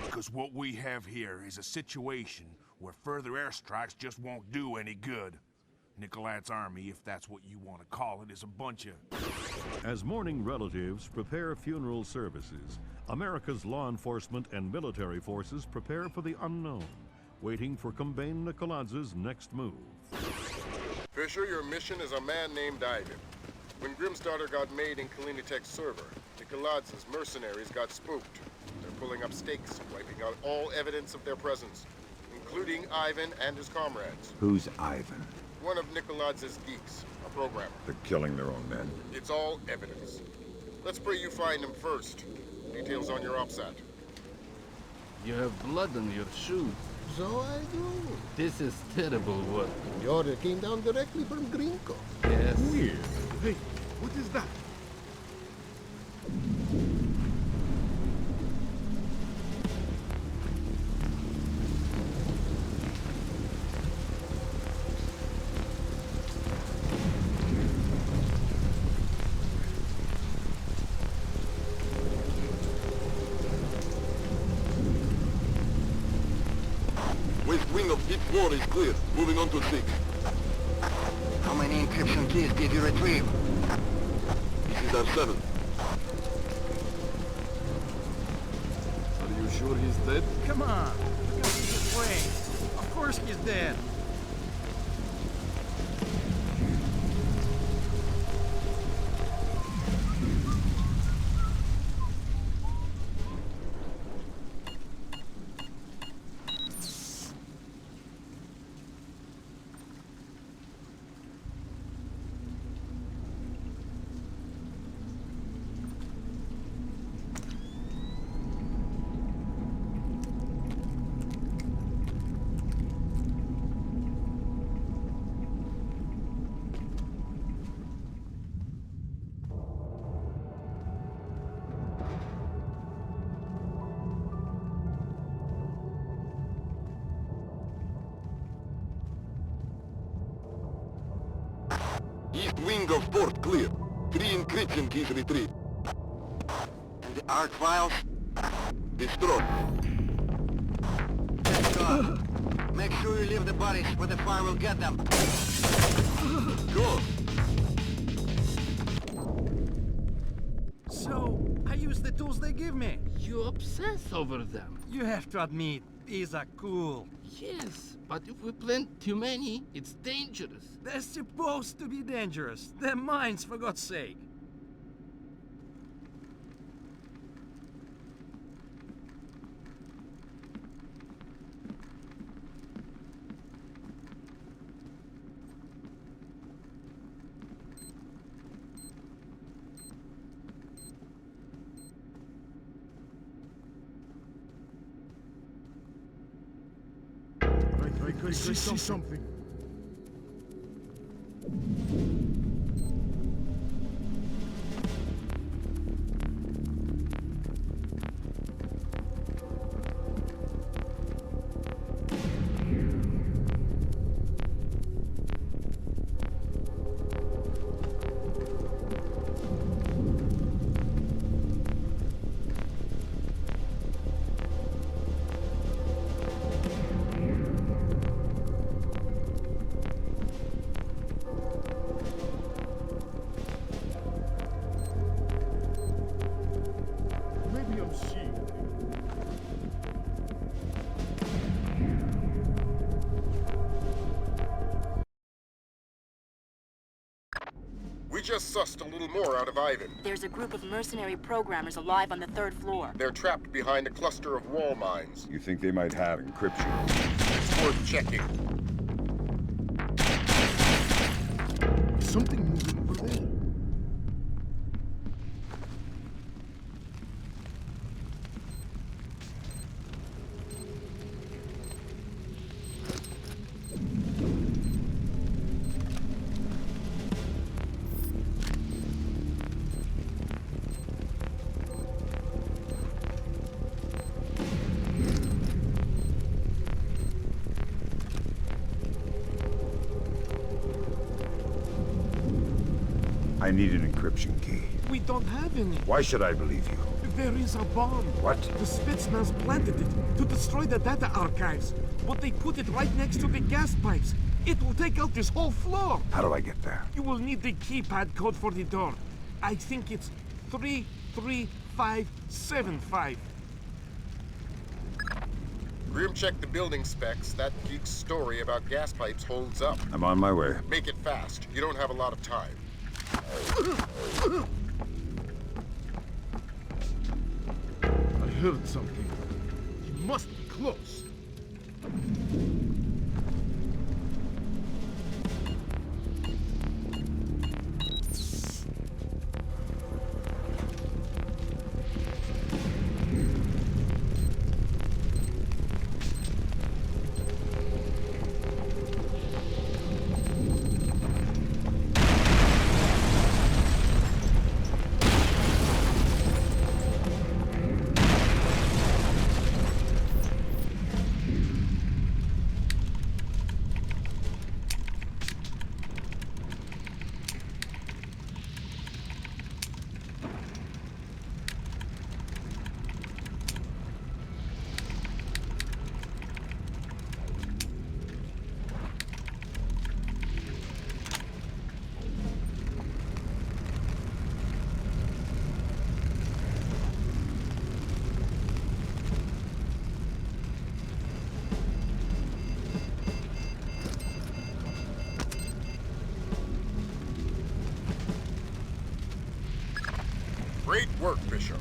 Because what we have here is a situation where further airstrikes just won't do any good. Nikoladze's army, if that's what you want to call it, is a bunch of... As mourning relatives prepare funeral services, America's law enforcement and military forces prepare for the unknown, waiting for Kombain Nikoladze's next move. Fisher, your mission is a man named Ivan. When Grimsdaughter got made in Kalinatek's server, Nikoladze's mercenaries got spooked. They're pulling up stakes, wiping out all evidence of their presence, including Ivan and his comrades. Who's Ivan? One of Nikoladze's geeks, a programmer. They're killing their own men. It's all evidence. Let's pray you find him first. Details on your OPSAT. You have blood on your shoe. So I do. This is terrible work. The order came down directly from Grinko. Yes. Weird. Hey, what is that? West wing of deep 4 is clear. Moving on to 6. How many encryption keys did you retrieve? This is our 7th. Are you sure he's dead? Come on. Look out his way. Of course he's dead. East wing of port clear. 3 encryption keys retrieved. And the ARC files? Destroy. Good. Make sure you leave the bodies where the fire will get them. Go. So, I use the tools they give me. You obsess over them. You have to admit, These are cool. Yes, but if we plant too many, it's dangerous. They're supposed to be dangerous. They're mines, for God's sake. I see something. We just sussed a little more out of Ivan. There's a group of mercenary programmers alive on the 3rd floor. They're trapped behind a cluster of wall mines. You think they might have encryption? It's worth checking. Something moving over there. I need an encryption key. We don't have any. Why should I believe you? There is a bomb. What? The Spetsnaz planted it to destroy the data archives. But they put it right next to the gas pipes. It will take out this whole floor. How do I get there? You will need the keypad code for the door. I think it's 33575. Grim checked the building specs. That geek's story about gas pipes holds up. I'm on my way. Make it fast. You don't have a lot of time. I heard something. He must be close. Great work, Bishop.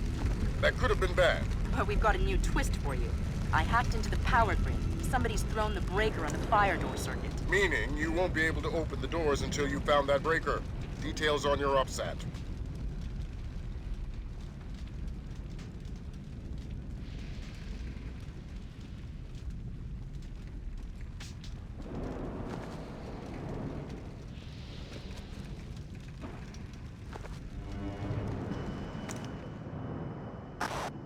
That could have been bad. But we've got a new twist for you. I hacked into the power grid. Somebody's thrown the breaker on the fire door circuit. Meaning you won't be able to open the doors until you found that breaker. Details on your upsat.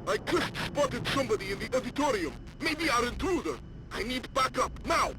I just spotted somebody in the auditorium. Maybe our intruder. I need backup, now!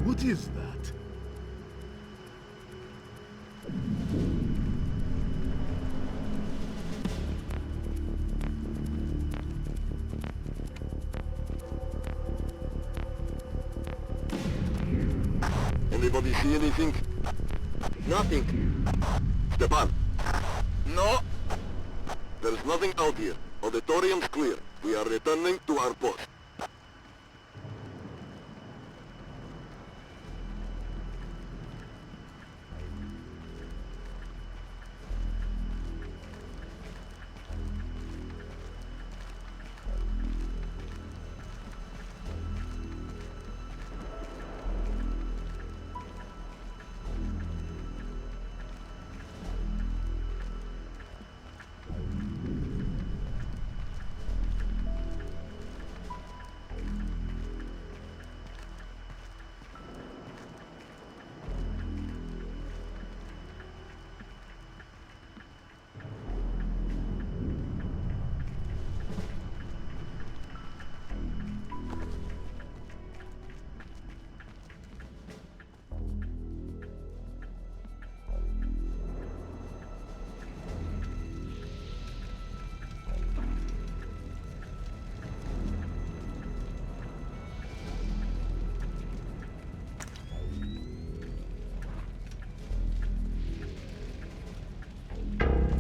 What is that? Anybody see anything? Nothing. Stepan. No. There's nothing out here. Auditorium's clear. We are returning to our post.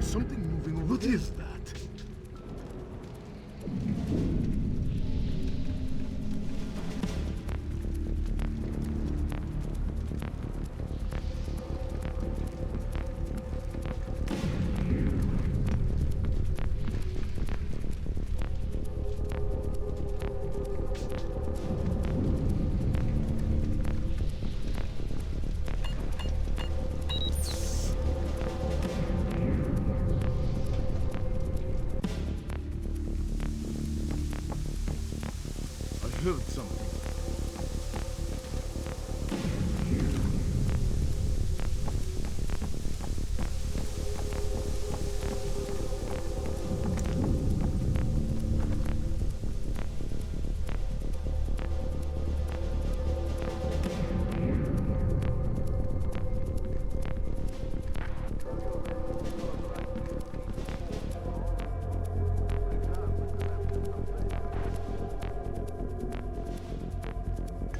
Something moving over. What is that? I heard something.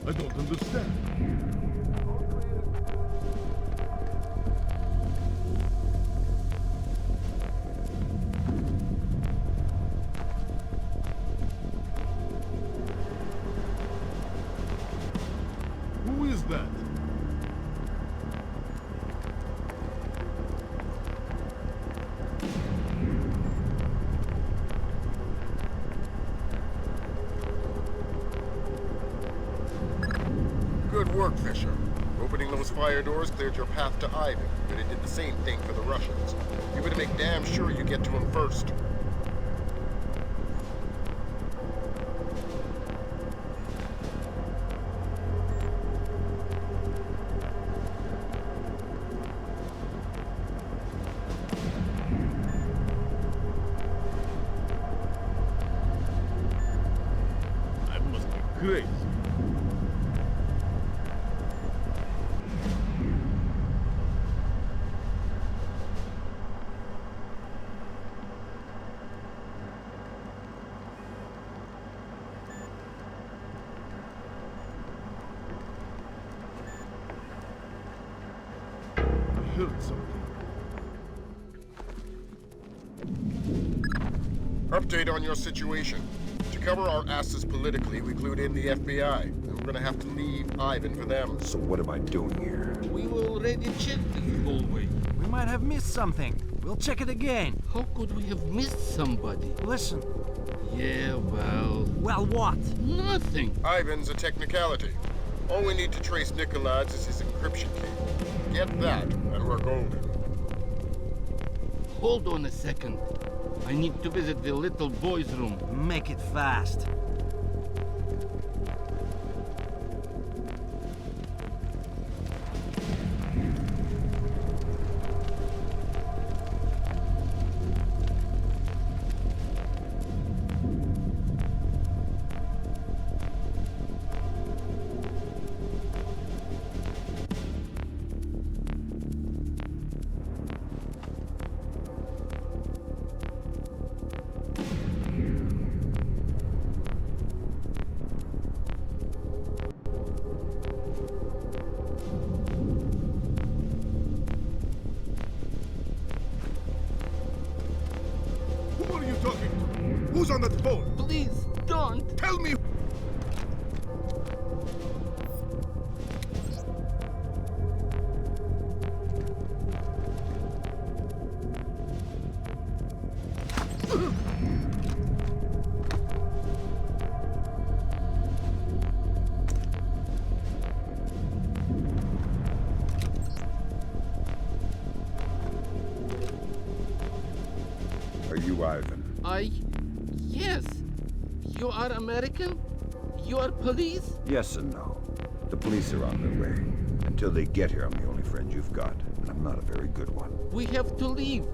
I don't understand. Who is that? Good work, Fisher. Opening those fire doors cleared your path to Ivan, but it did the same thing for the Russians. You better make damn sure you get to him first. I must be crazy. I heard something. Update on your situation. To cover our asses politically, we glued in the FBI, and we're gonna have to leave Ivan for them. So what am I doing here? We already checked this hallway. We might have missed something. We'll check it again. How could we have missed somebody? Listen. Yeah, well... Well, what? Nothing. Ivan's a technicality. All we need to trace Nikolai's is his encryption key. Get that, and we're golden. Hold on a second. I need to visit the little boy's room. Make it fast. talking to? Who's on that phone? Please, don't. Tell me. Are you Ivan? Yes. You are American? You are police? Yes and no. The police are on their way. Until they get here, I'm the only friend you've got, and I'm not a very good one. We have to leave.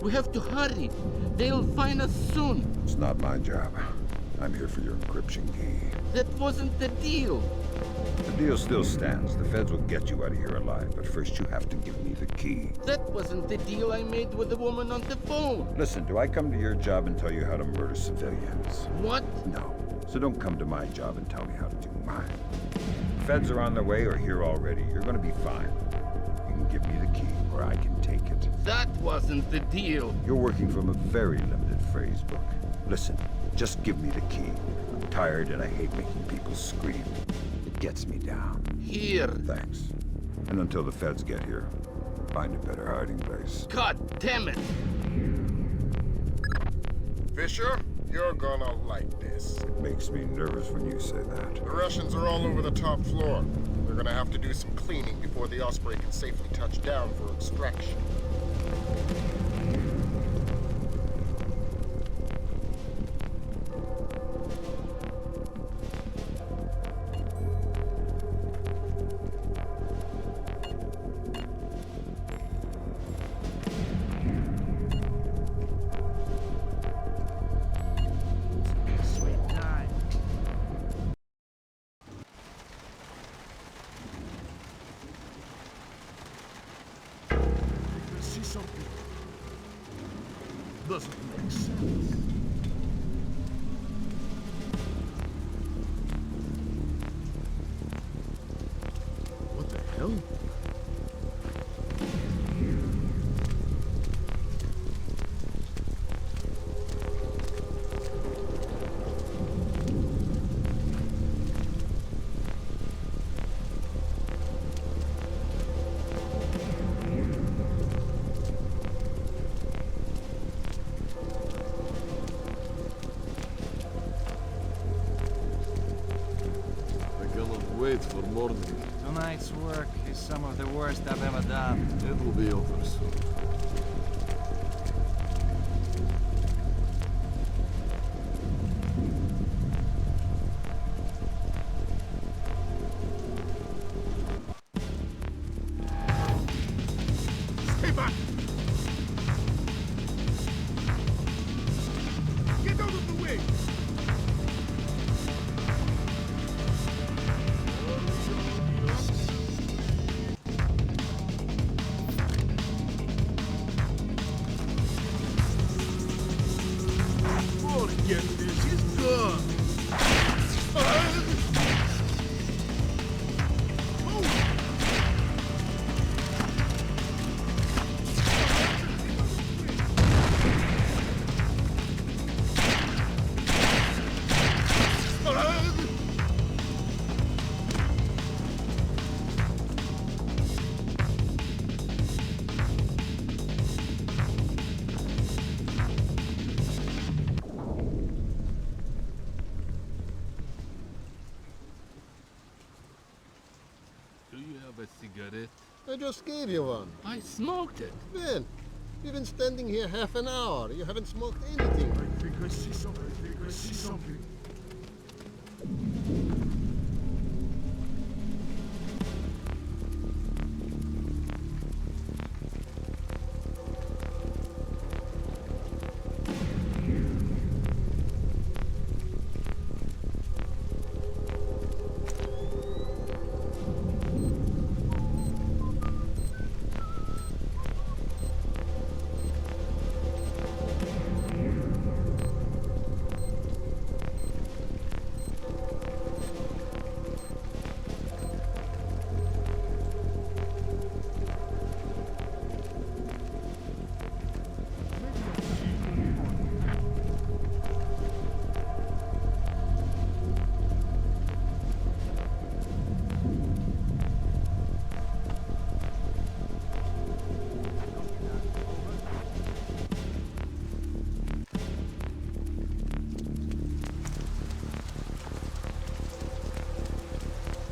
We have to hurry. They'll find us soon. It's not my job. I'm here for your encryption key. That wasn't the deal. The deal still stands. The feds will get you out of here alive, but first you have to give me the key. That wasn't the deal I made with the woman on the phone. Listen, do I come to your job and tell you how to murder civilians? What? No. So don't come to my job and tell me how to do mine. The feds are on their way or here already. You're gonna be fine. You can give me the key, or I can take it. That wasn't the deal. You're working from a very limited phrase book. Listen, just give me the key. I'm tired and I hate making people scream. It gets me down. Here. Thanks. And until the feds get here, find a better hiding place. God damn it! Fisher, you're gonna like this. It makes me nervous when you say that. The Russians are all over the top floor. We're gonna have to do some cleaning before the Osprey can safely touch down for extraction. Doesn't make sense. What the hell? Wait for morning. Tonight's work is some of the worst I've ever done. It will be over soon. Stay back! Get out of the way! Forget this, he's gone! Do you have a cigarette? I just gave you one. I smoked it. Ben, you've been standing here half an hour. You haven't smoked anything. I think I see something. I think I see something.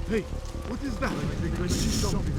Hey, what is that? I see something.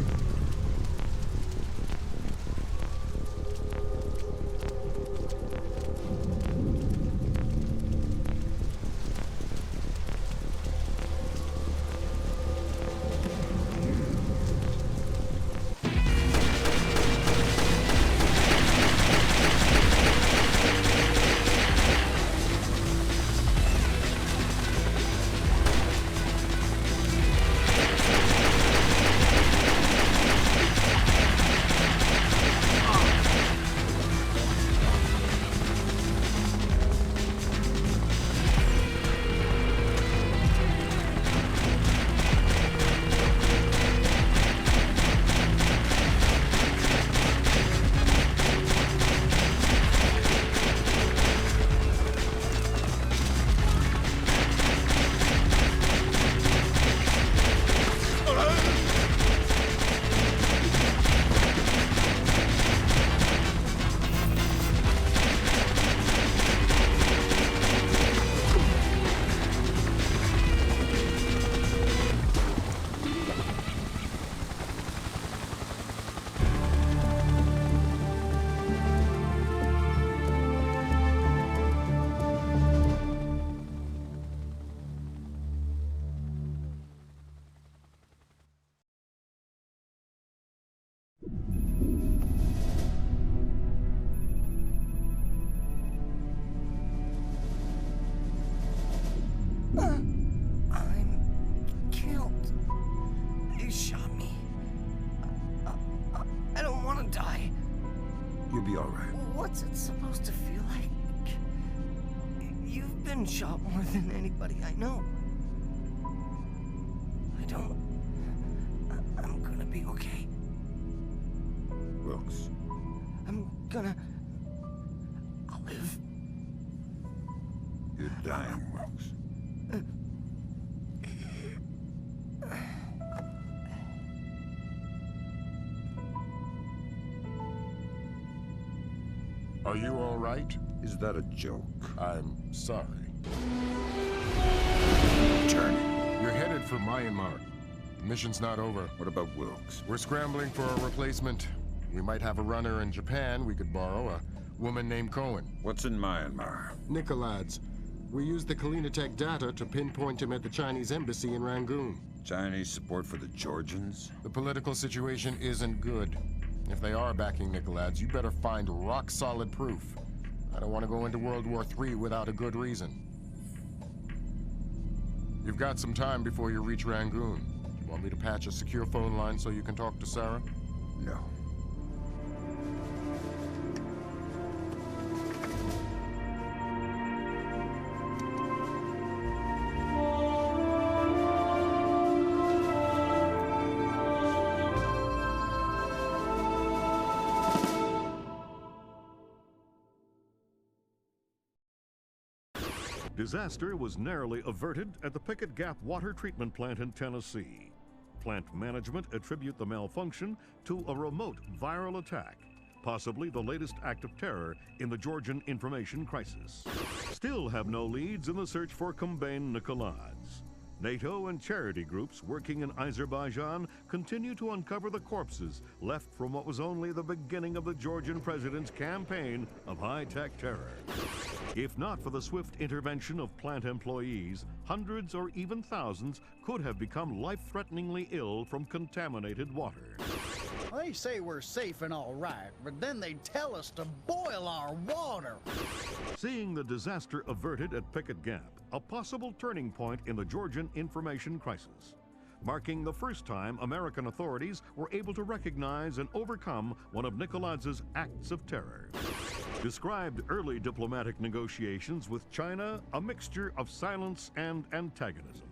I'm killed. You shot me. I don't want to die. You'll be all right. What's it supposed to feel like? You've been shot more than anybody I know. I'm gonna be okay. Wilkes. I'll live. You're dying, Wilkes. Are you all right? Is that a joke? I'm sorry. Turn. You're headed for Myanmar. The mission's not over. What about Wilkes? We're scrambling for a replacement. We might have a runner in Japan we could borrow, a woman named Cohen. What's in Myanmar? Nikolads. We used the Kalinatek data to pinpoint him at the Chinese embassy in Rangoon. Chinese support for the Georgians? The political situation isn't good. If they are backing Nikolads, you better find rock-solid proof. I don't want to go into World War III without a good reason. You've got some time before you reach Rangoon. Want me to patch a secure phone line so you can talk to Sarah? No. Disaster was narrowly averted at the Pickett Gap water treatment plant in Tennessee. Plant management attribute the malfunction to a remote viral attack, possibly the latest act of terror in the Georgian information crisis. Still have no leads in the search for Kumbain Nikolads. NATO and charity groups working in Azerbaijan continue to uncover the corpses left from what was only the beginning of the Georgian president's campaign of high-tech terror. If not for the swift intervention of plant employees, hundreds or even thousands could have become life-threateningly ill from contaminated water. They say we're safe and all right, but then they tell us to boil our water. Seeing the disaster averted at Pickett Gap, a possible turning point in the Georgian information crisis, marking the first time American authorities were able to recognize and overcome one of Nikolads' acts of terror. Described early diplomatic negotiations with China a mixture of silence and antagonism.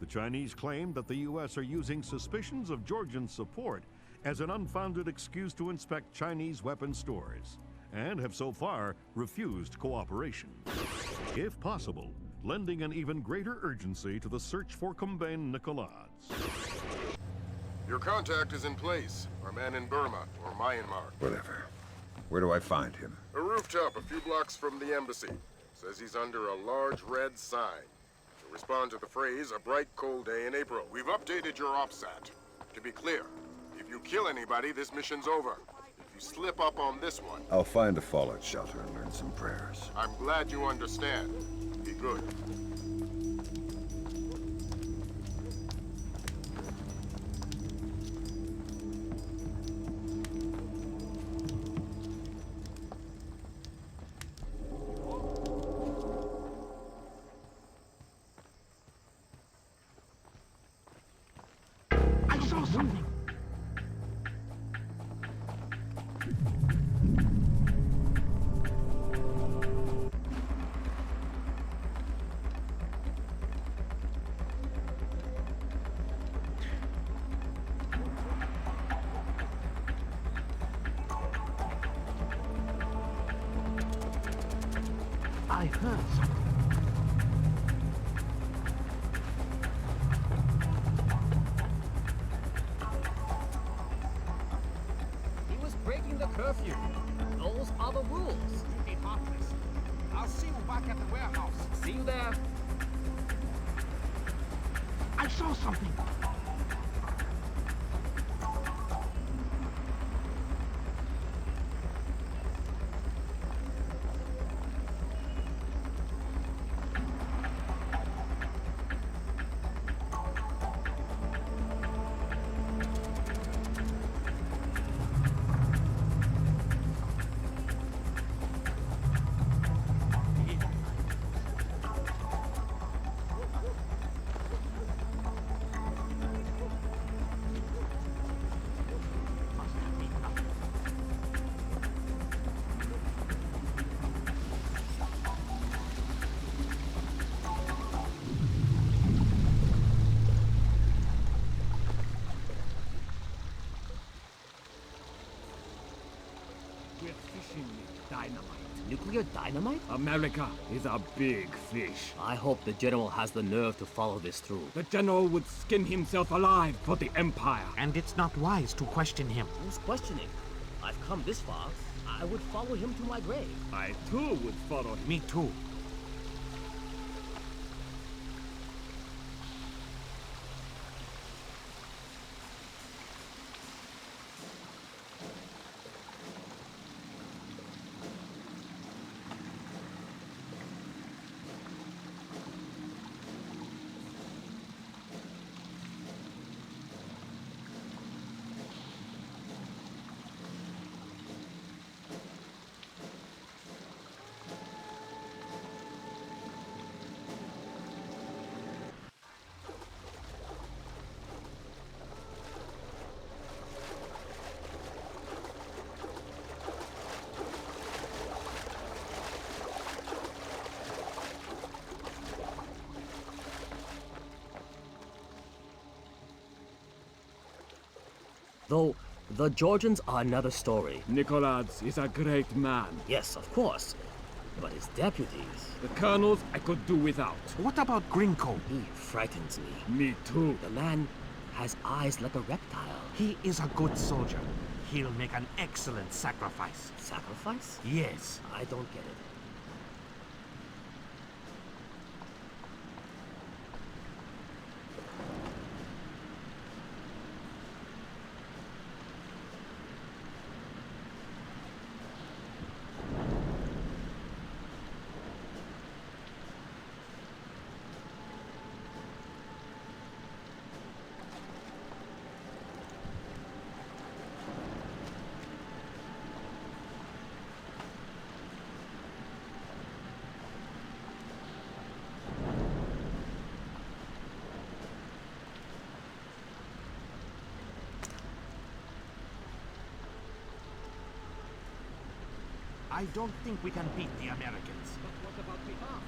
The Chinese claimed that the U.S. are using suspicions of Georgian support as an unfounded excuse to inspect Chinese weapons stores, and have so far refused cooperation. If possible, lending an even greater urgency to the search for Kumbain Nikolads. Your contact is in place. Our man in Burma, or Myanmar. Whatever. Where do I find him? A rooftop a few blocks from the embassy. Says he's under a large red sign. Respond to the phrase, a bright, cold day in April. We've updated your OPSAT. To be clear, if you kill anybody, this mission's over. If you slip up on this one... I'll find a fallout shelter and learn some prayers. I'm glad you understand. Be good. I saw something. I heard something. He was breaking the curfew. Those are the rules. Stupid heartless. I'll see you back at the warehouse. See you there. I saw something. We're fishing with dynamite. Nuclear dynamite? America is a big fish. I hope the General has the nerve to follow this through. The General would skin himself alive for the Empire. And it's not wise to question him. Who's questioning? I've come this far. I would follow him to my grave. I too would follow him. Me too. Though, the Georgians are another story. Nicholas is a great man. Yes, of course. But his deputies... The colonels I could do without. What about Grinko? He frightens me. Me too. The man has eyes like a reptile. He is a good soldier. He'll make an excellent sacrifice. Sacrifice? Yes. I don't get it. I don't think we can beat the Americans. But what about the arm?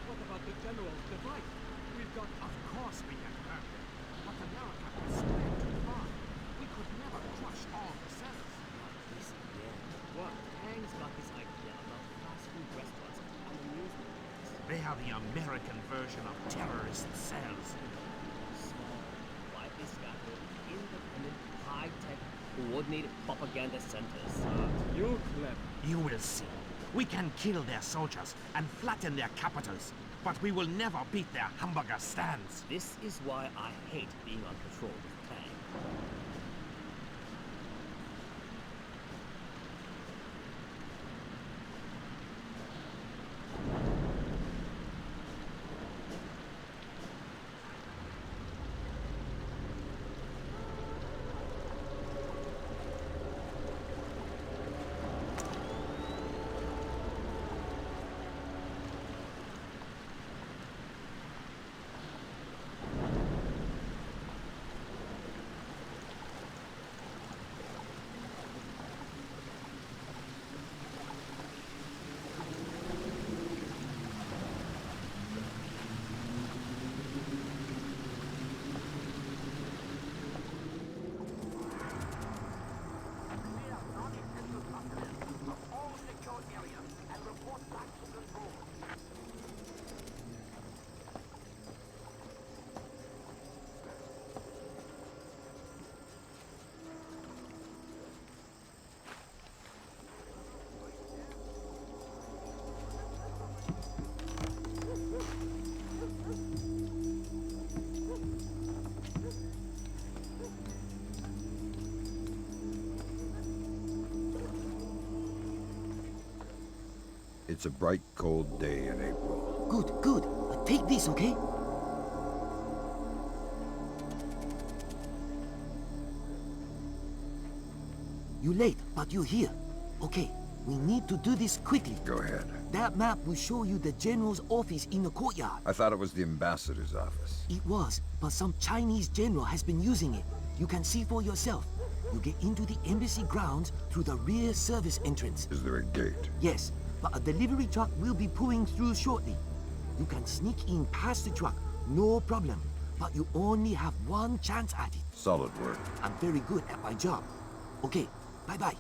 What about the General's device? We've got... Of course we can hurt them. But America would spread too far. We could never crush all the cells. This again. What? Tang's got this idea about fast food restaurants and amusement parks. They are the American version of terrorist cells. Small, widely scattered, independent, high-tech, coordinated propaganda centers. You clever. You will see. We can kill their soldiers and flatten their capitals, but we will never beat their hamburger stands. This is why I hate being on patrol with Tang. It's a bright, cold day in April. Good, good. Take this, okay? You're late, but you're here. Okay, we need to do this quickly. Go ahead. That map will show you the general's office in the courtyard. I thought it was the ambassador's office. It was, but some Chinese general has been using it. You can see for yourself. You get into the embassy grounds through the rear service entrance. Is there a gate? Yes, but a delivery truck will be pulling through shortly. You can sneak in past the truck, no problem. But you only have one chance at it. Solid work. I'm very good at my job. Okay, bye-bye.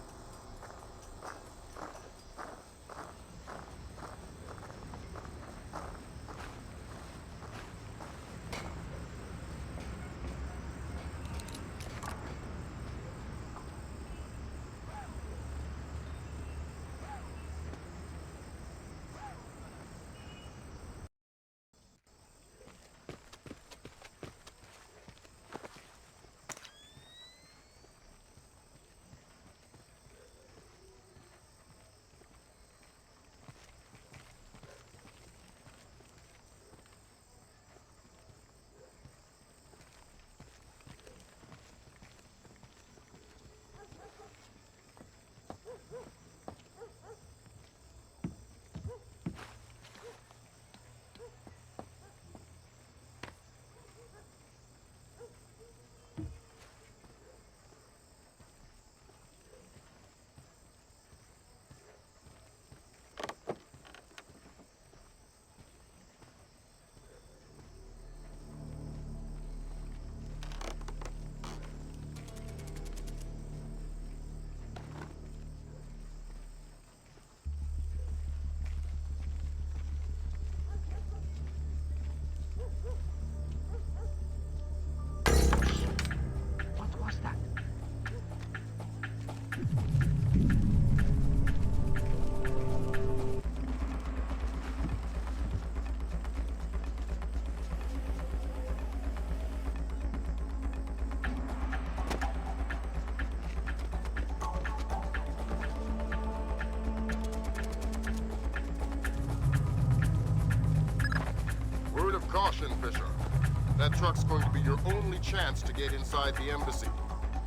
Caution, Fisher. That truck's going to be your only chance to get inside the embassy.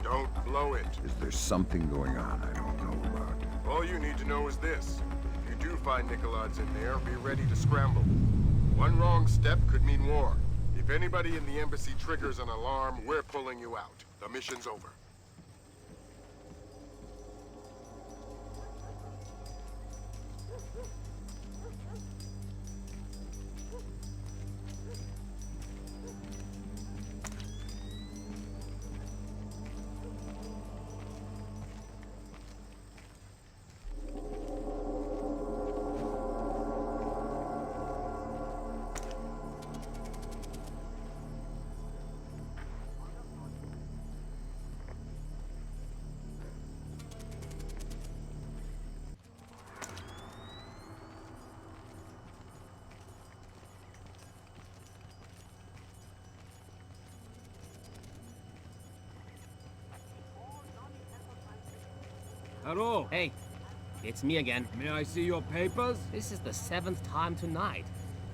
Don't blow it. Is there something going on I don't know about? All you need to know is this. If you do find Nikolads in there, be ready to scramble. One wrong step could mean war. If anybody in the embassy triggers an alarm, we're pulling you out. The mission's over. Hello. Hey, it's me again. May I see your papers? This is the 7th time tonight.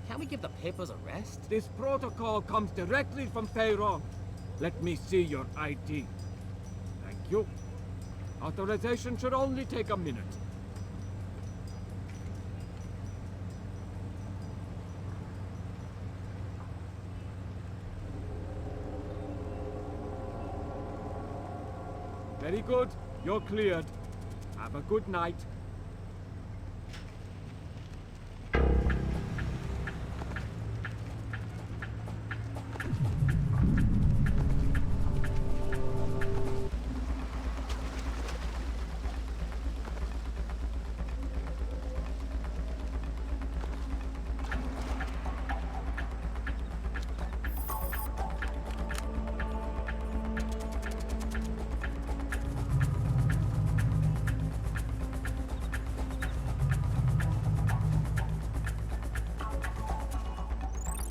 Can't we give the papers a rest? This protocol comes directly from Tehran. Let me see your ID. Thank you. Authorization should only take a minute. Very good. You're cleared. Have a good night.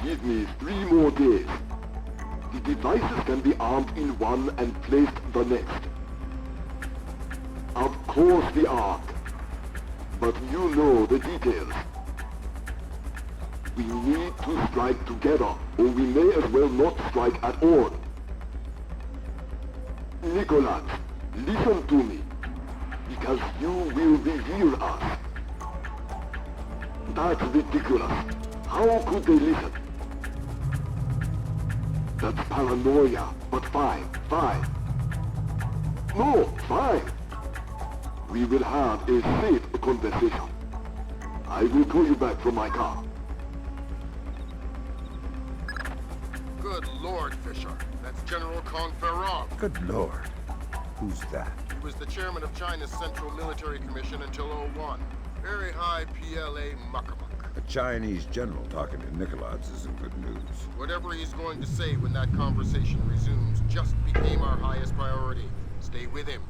Give me 3 more days. The devices can be armed in one and placed the next. Of course the Ark. But you know the details. We need to strike together, or we may as well not strike at all. Nicholas, listen to me, because you will reveal us. That's ridiculous. How could they listen? That's paranoia, but fine. No, fine. We will have a safe conversation. I will call you back from my car. Good Lord, Fisher. That's General Conferon. Good Lord. Who's that? He was the chairman of China's Central Military Commission until '01. Very high PLA muckamuck. A Chinese general talking to Nicholas isn't good news. Whatever he's going to say when that conversation resumes just became our highest priority. Stay with him.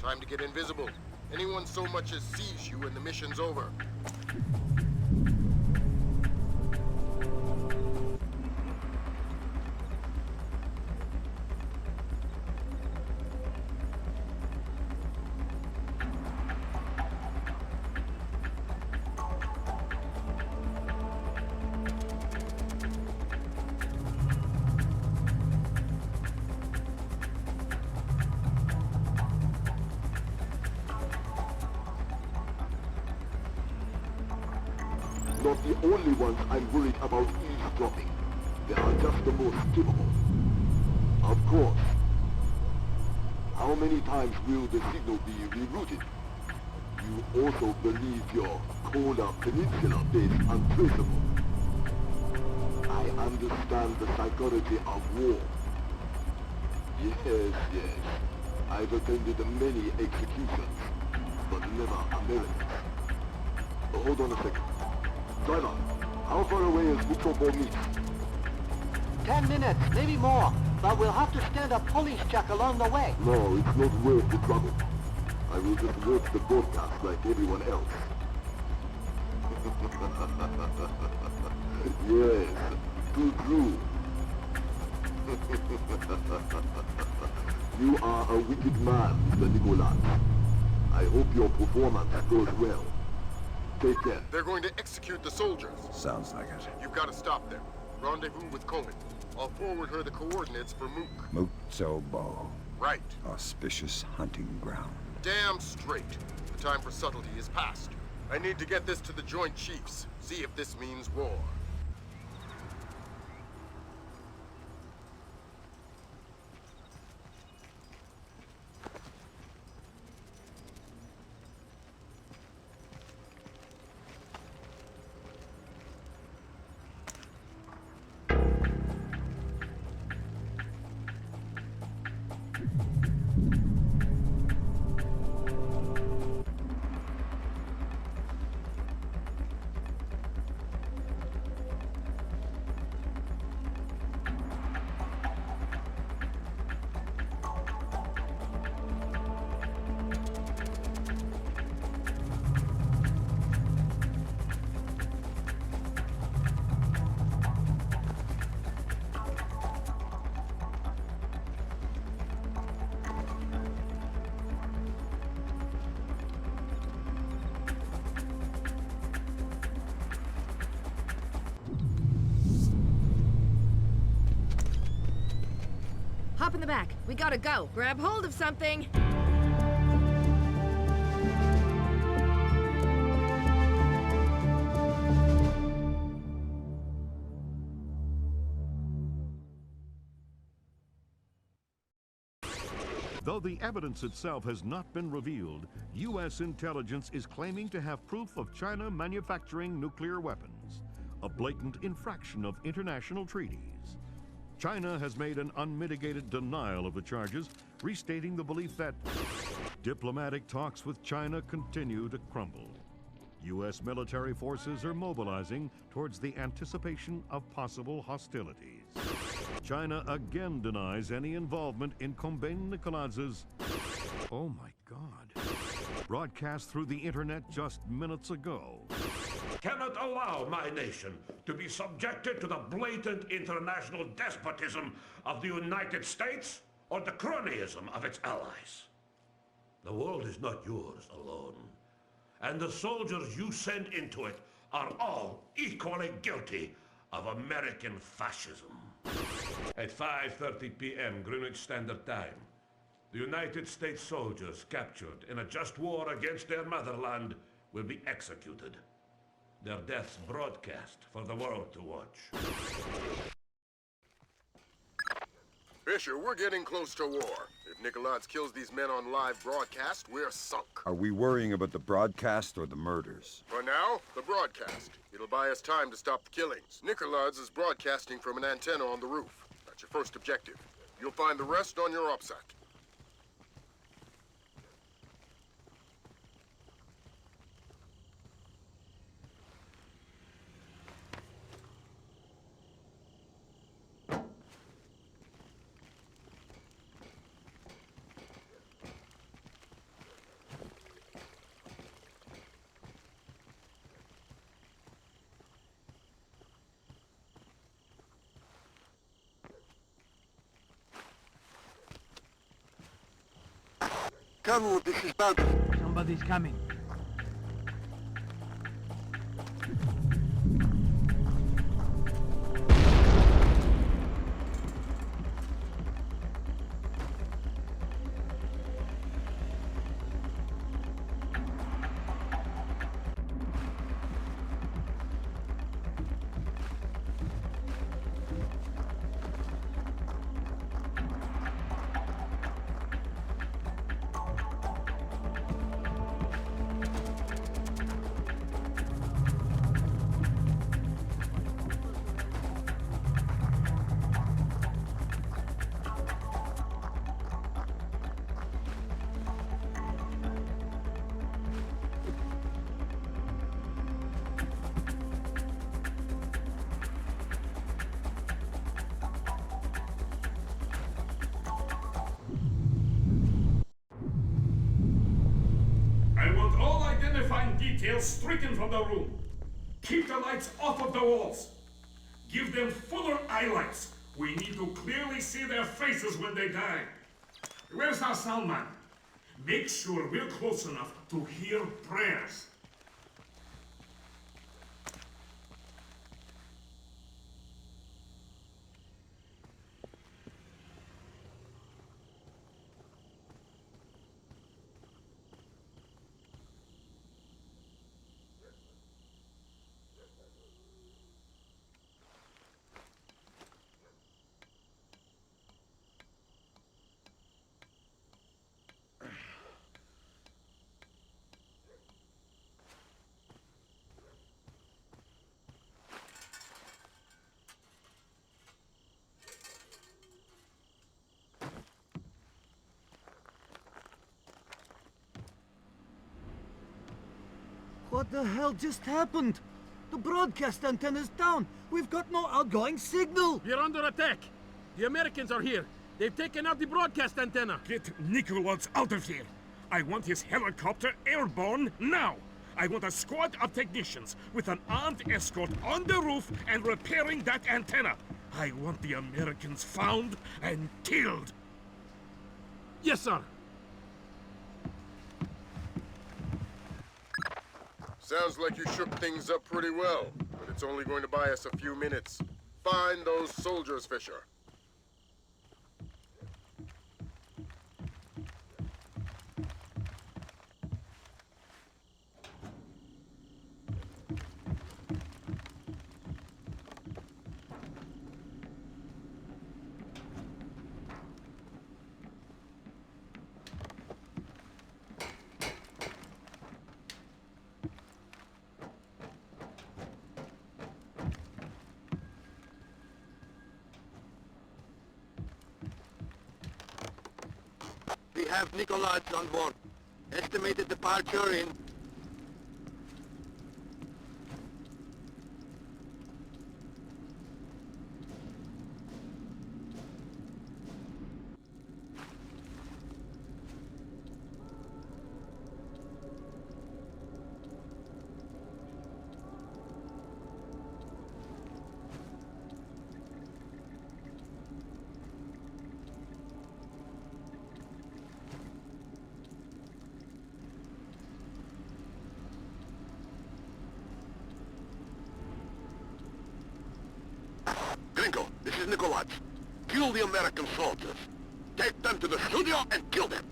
Time to get invisible. Anyone so much as sees you and the mission's over. Not the only ones I'm worried about eavesdropping. They are just the most capable. Of course. How many times will the signal be rerouted? You also believe your Kola Peninsula base untraceable. I understand the psychology of war. Yes. I've attended many executions, but never Americans. Hold on a second. Driver, how far away is Buksopo meet? 10 minutes, maybe more. But we'll have to stand a police check along the way. No, it's not worth the trouble. I will just watch the broadcast like everyone else. Yes, too true. You are a wicked man, Mr. Nicholas. I hope your performance goes well. Take care. They're going to execute the soldiers. Sounds like it. You've got to stop them. Rendezvous with Cohen. I'll forward her the coordinates for Mook. Mutsobo. Right. Auspicious hunting ground. Damn straight. The time for subtlety is past. I need to get this to the Joint Chiefs. See if this means war. up in the back. We gotta go. Grab hold of something. Though the evidence itself has not been revealed, U.S. intelligence is claiming to have proof of China manufacturing nuclear weapons, a blatant infraction of international treaties. China has made an unmitigated denial of the charges, restating the belief that diplomatic talks with China continue to crumble. U.S. military forces are mobilizing towards the anticipation of possible hostilities. China again denies any involvement in Kombain Nikoladz's, oh my God, broadcast through the internet just minutes ago. Cannot allow my nation to be subjected to the blatant international despotism of the United States or the cronyism of its allies. The world is not yours alone, and the soldiers you send into it are all equally guilty of American fascism. At 5:30 p.m. Greenwich Standard Time, the United States soldiers captured in a just war against their motherland will be executed. Their deaths broadcast for the world to watch. Fisher, we're getting close to war. If Nikoladze kills these men on live broadcast, we're sunk. Are we worrying about the broadcast or the murders? For now, the broadcast. It'll buy us time to stop the killings. Nikoladze is broadcasting from an antenna on the roof. That's your first objective. You'll find the rest on your OPSAT. Colonel, this is Bug. Somebody's coming. Details stricken from the room. Keep the lights off of the walls. Give them fuller highlights. We need to clearly see their faces when they die. Where's our sound man? Make sure we're close enough to hear prayers. What the hell just happened? The broadcast antenna's down. We've got no outgoing signal. We're under attack. The Americans are here. They've taken out the broadcast antenna. Get Nikoladze out of here. I want his helicopter airborne now. I want a squad of technicians with an armed escort on the roof and repairing that antenna. I want the Americans found and killed. Yes, sir. Sounds like you shook things up pretty well, but it's only going to buy us a few minutes. Find those soldiers, Fisher. have Nikolaj on board. Estimated departure in... Gringo, this is Nikolaj. Kill the American soldiers. Take them to the studio and kill them.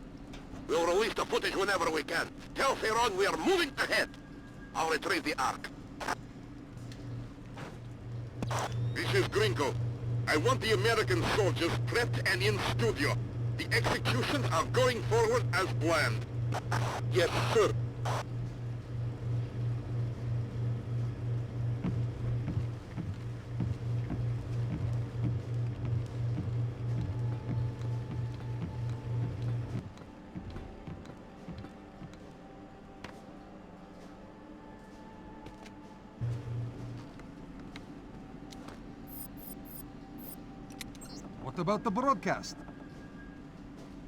We'll release the footage whenever we can. Tell Theron we are moving ahead. I'll retrieve the Ark. This is Gringo. I want the American soldiers prepped and in studio. The executions are going forward as planned. Yes, sir. What about the broadcast?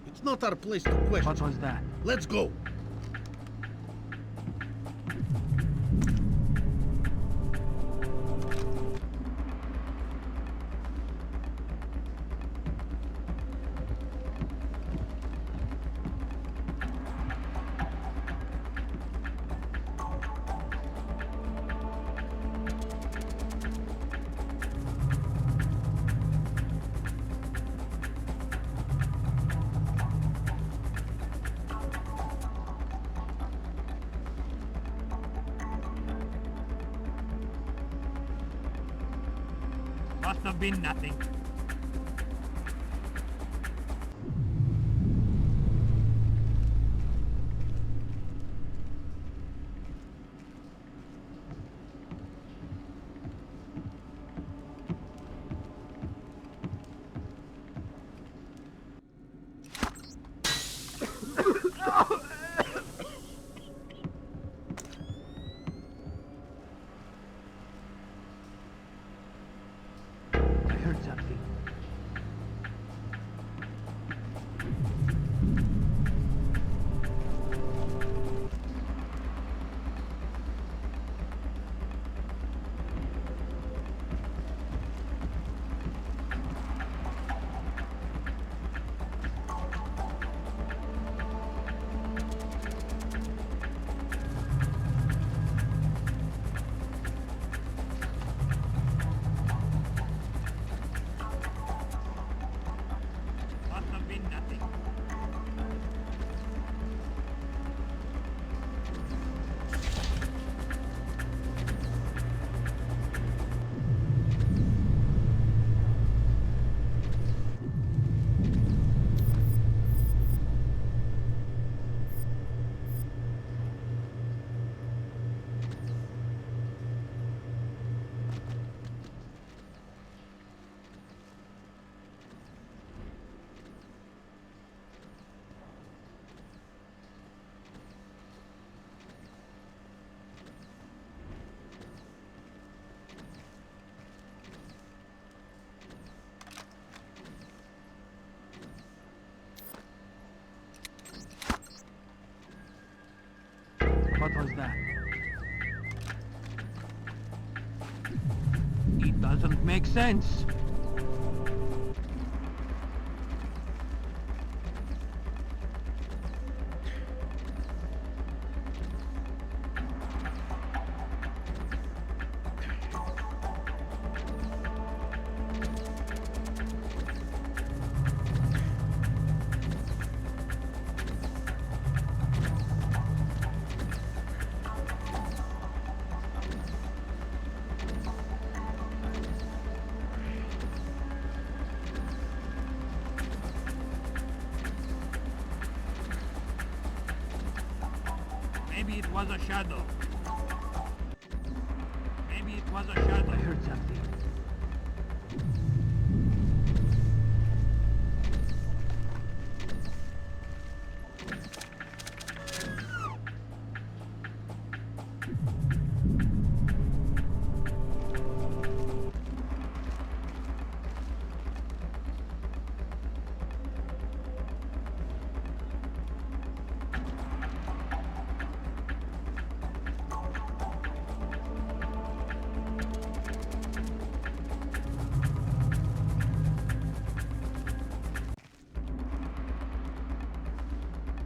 It's not our place to question. What was that? Let's go. Must have been nothing. Something. What was that? It doesn't make sense. Maybe it was a shadow. Maybe it was a shadow. I heard something.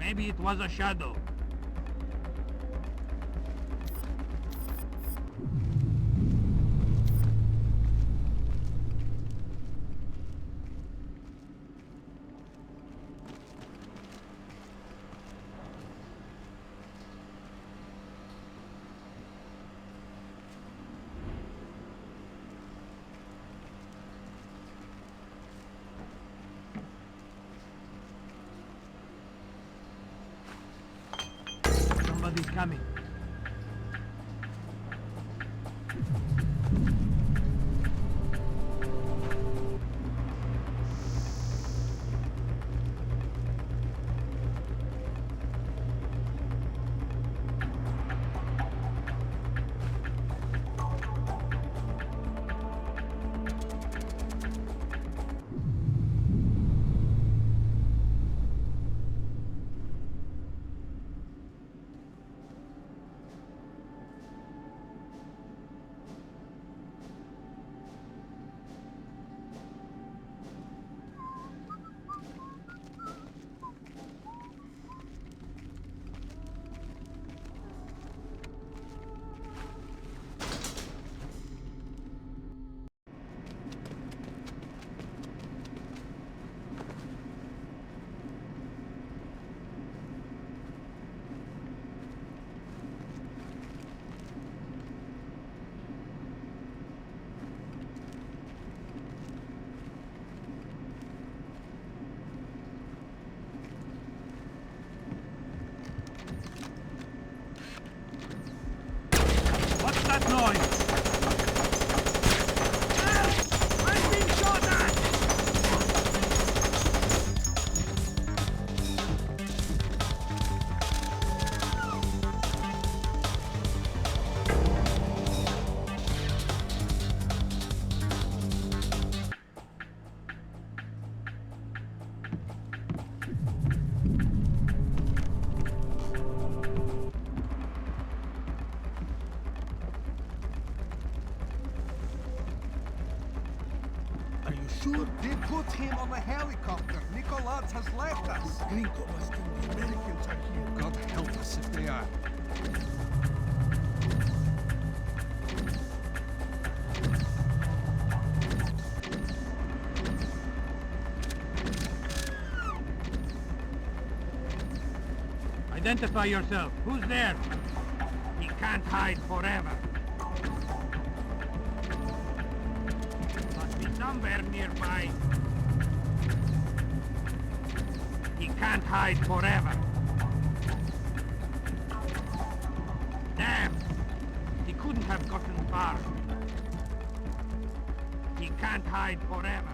Maybe it was a shadow. Somebody's coming. What's that noise? I'm being shot at! Are you sure? They put him on a helicopter. Nicolás has left us. Gringo must think the Americans are here. God help us if they are. Identify yourself. Who's there? He can't hide forever. Must be somewhere nearby. He can't hide forever. Damn! He couldn't have gotten far. He can't hide forever.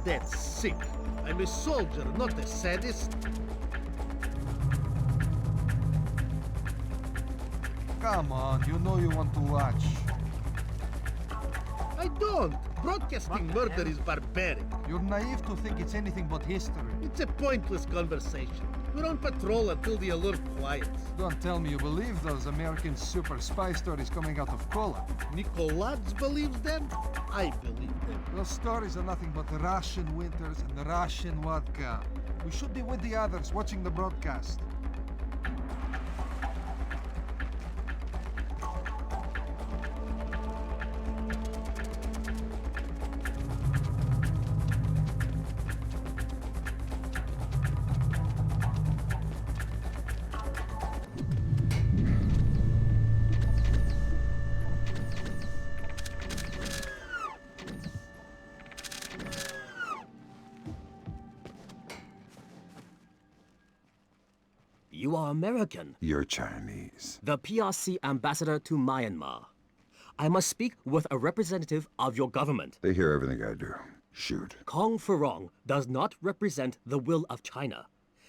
That's sick. I'm a soldier, not a sadist. Come on, you know you want to watch. I don't. Broadcasting murder is barbaric. You're naive to think it's anything but history. It's a pointless conversation. We're on patrol until the alert quiets. Don't tell me you believe those American super spy stories coming out of Kola. Nicolás believes them? I believe them. Those stories are nothing but the Russian winters and the Russian vodka. We should be with the others watching the broadcast. You are American. You're Chinese. The PRC ambassador to Myanmar. I must speak with a representative of your government. They hear everything I do. Shoot. Kong Furong does not represent the will of China.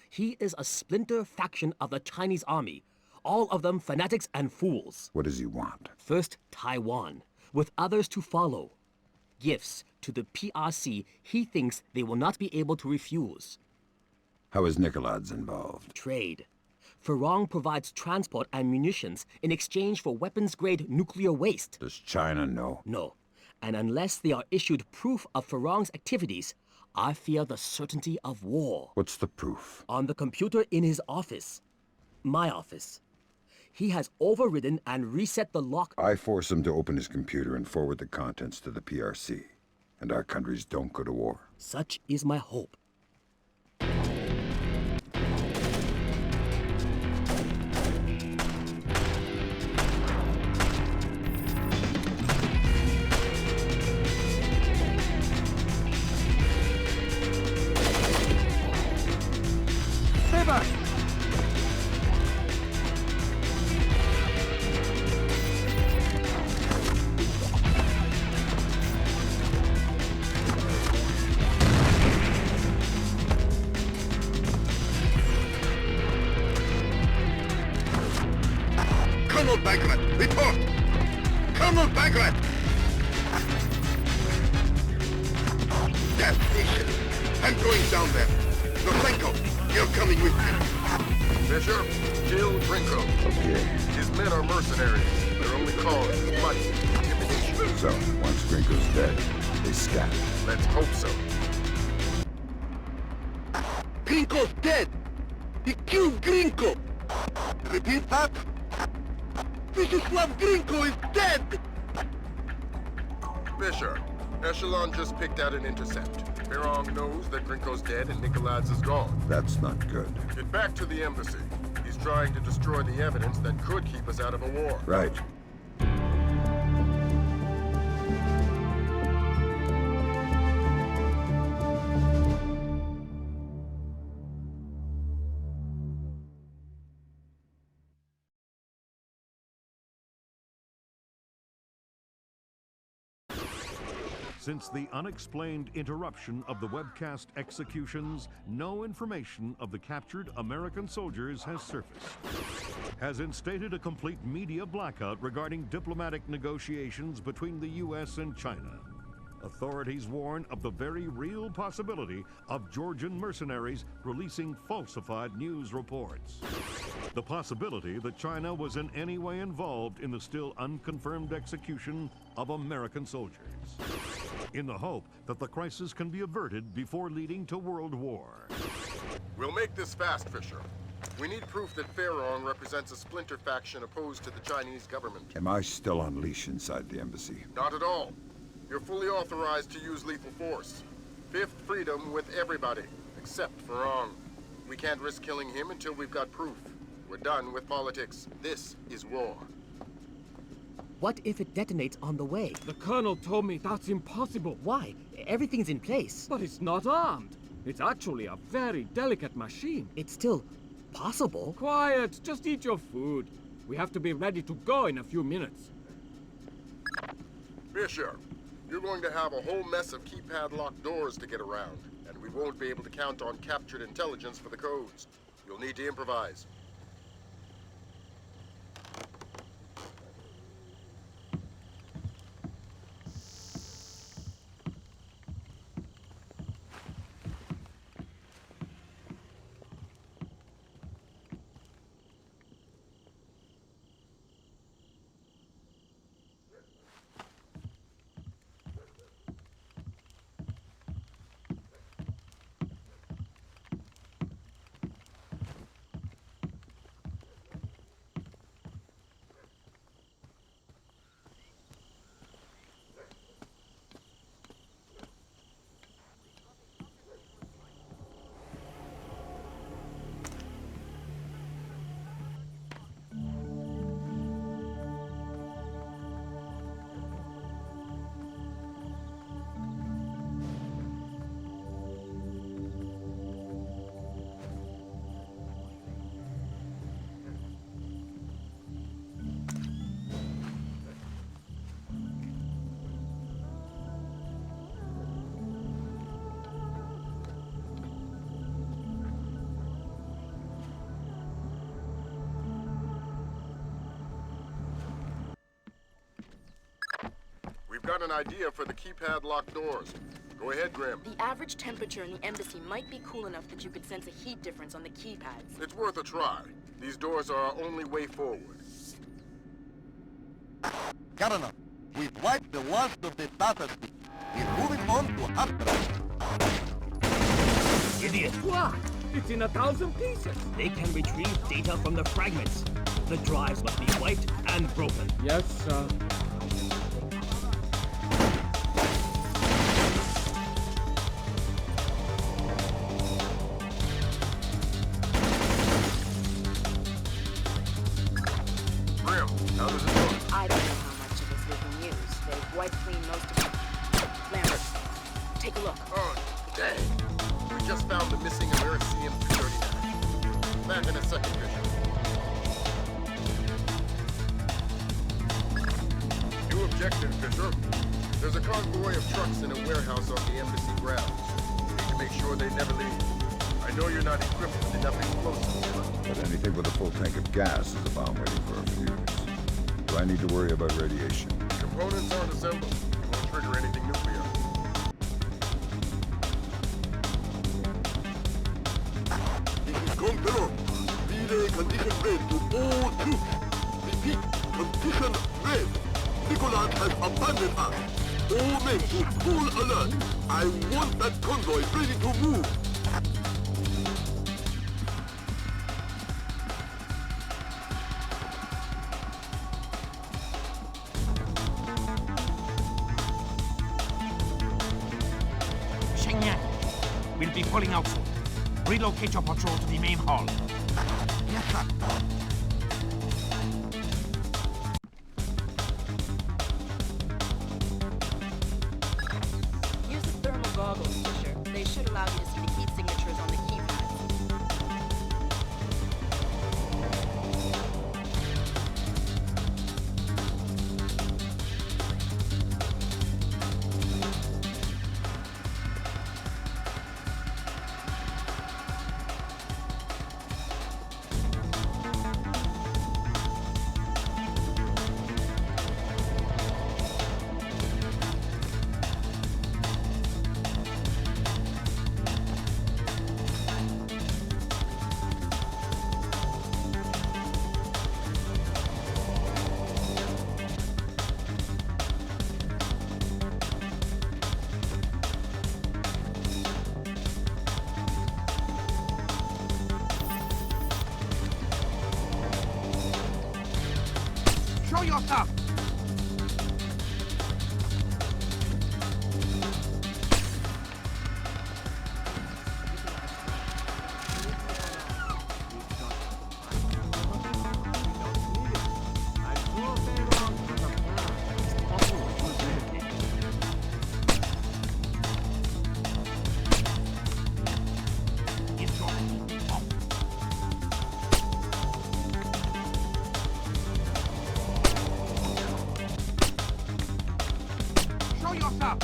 He is a splinter faction of the Chinese army, all of them fanatics and fools. What does he want? First, Taiwan, with others to follow. Gifts to the PRC he thinks they will not be able to refuse. How is Nicoladze involved? Trade. Farong provides transport and munitions in exchange for weapons-grade nuclear waste. Does China know? No. And unless they are issued proof of Farong's activities, I fear the certainty of war. What's the proof? On the computer in his office. My office. He has overridden and reset the lock. I force him to open his computer and forward the contents to the PRC. And our countries don't go to war. Such is my hope. Colonel Bagrat, report! Colonel Bagrat! Damn nation! I'm going down there. Nosenko, you're coming with me. Fisher, kill Grinko. Okay. His men are mercenaries. Their only cause is money and intimidation. So, once Grinko's dead, they scatter. Let's hope so. Grinko's dead! He killed Grinko! Repeat that? Vysislav Grinko is dead! Fisher, Echelon just picked out an intercept. Farong knows that Grinko's dead and Nicoladze is gone. That's not good. Get back to the embassy. He's trying to destroy the evidence that could keep us out of a war. Right. Since the unexplained interruption of the webcast executions, no information of the captured American soldiers has surfaced. Has instated a complete media blackout regarding diplomatic negotiations between the U.S. and China. Authorities warn of the very real possibility of Georgian mercenaries releasing falsified news reports. The possibility that China was in any way involved in the still unconfirmed execution of American soldiers. In the hope that the crisis can be averted before leading to world war. We'll make this fast, Fisher. We need proof that Farong represents a splinter faction opposed to the Chinese government. Am I still on leash inside the embassy? Not at all. You're fully authorized to use lethal force. Fifth freedom with everybody, except Farong. We can't risk killing him until we've got proof. We're done with politics. This is war. What if it detonates on the way? The Colonel told me that's impossible. Why? Everything's in place. But it's not armed. It's actually a very delicate machine. It's still possible. Quiet, just eat your food. We have to be ready to go in a few minutes. Fisher, you're going to have a whole mess of keypad-locked doors to get around, and we won't be able to count on captured intelligence for the codes. You'll need to improvise. We've got an idea for the keypad locked doors. Go ahead, Grim. The average temperature in the embassy might be cool enough that you could sense a heat difference on the keypads. It's worth a try. These doors are our only way forward. Governor, we've wiped the worst of the battersea. We're moving on to Abattoir. Idiot! What? It's in 1,000 pieces. They can retrieve data from the fragments. The drives must be wiped and broken. Yes, sir. Grim, how does it look? I don't know how much of this we can use. They've wiped clean most of it. Lambert, take a look. Oh, dang. We just found the missing Americium 39. Back in a second, Bishop. New objective, Fisher. There's a convoy of trucks in a warehouse on the embassy grounds. We need to make sure they never leave. I know you're not equipped with enough explosives, But anything with a full tank of gas is a bomb waiting for a fuse. Do I need to worry about radiation? components aren't assembled. You won't trigger anything nuclear. This is Control. Relay condition red to all troops. Repeat, condition red. Nicholas has abandoned us. All men to full alert. I want that convoy ready to move. We'll be pulling out soon. Relocate your patrol to the main hall. Yes, sir. Use the thermal goggles, Fisher. They should allow you to see the heat signatures on the keypads. Show yourself! Show yourself!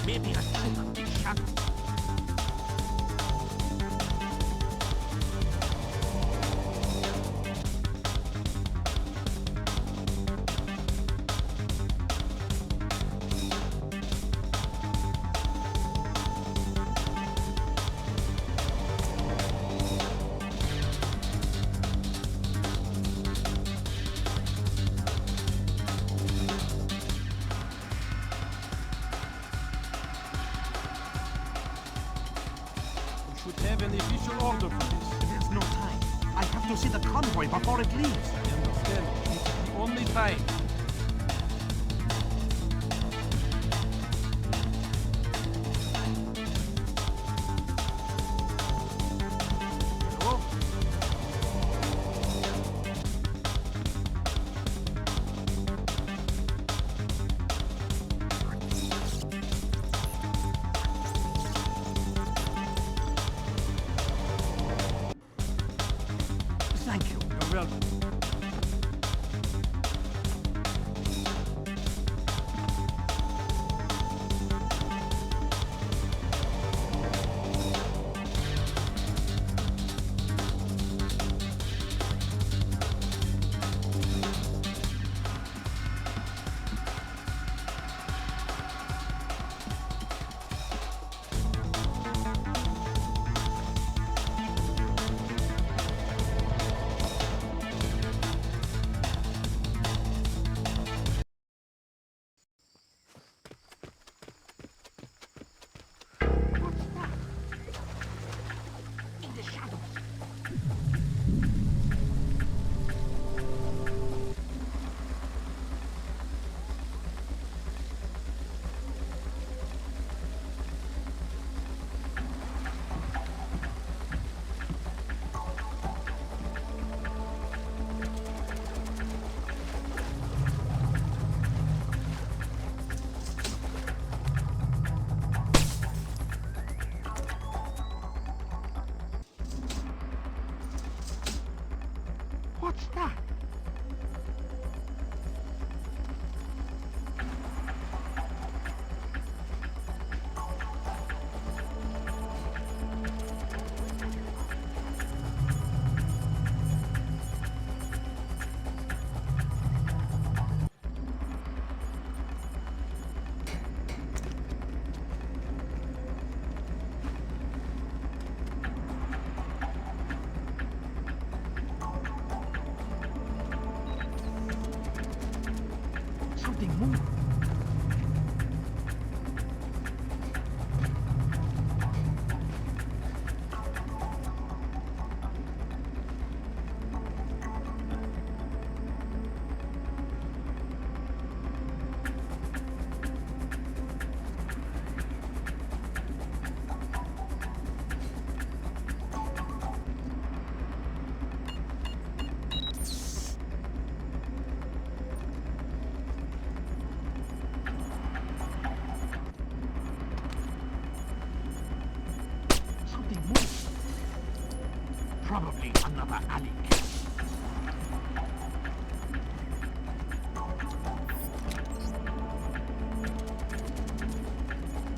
Maybe I should be shot. Should have an official order for this. There's no time. I have to see the convoy before it leaves. only time. Thank you. You're welcome. What's that? Something moved. Something moved. Probably another alley cat.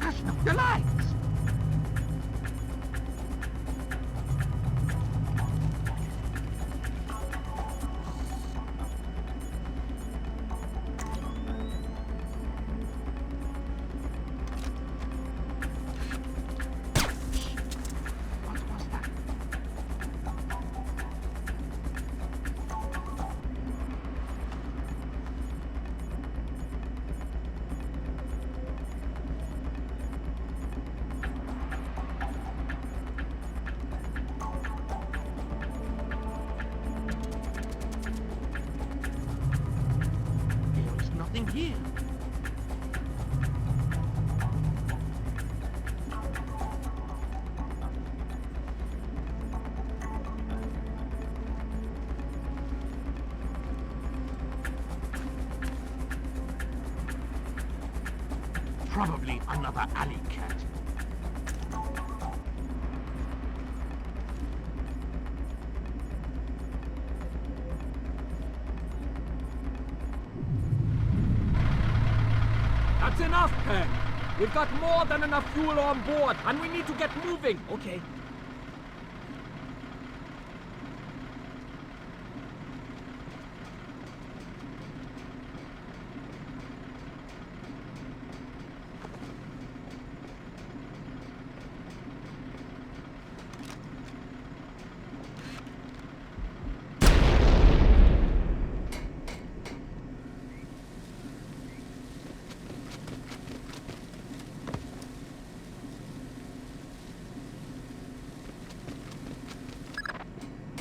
Turn up the lights! There's nothing here. Probably another alley cat. That's enough, Pen. We've got more than enough fuel on board, and we need to get moving. Okay.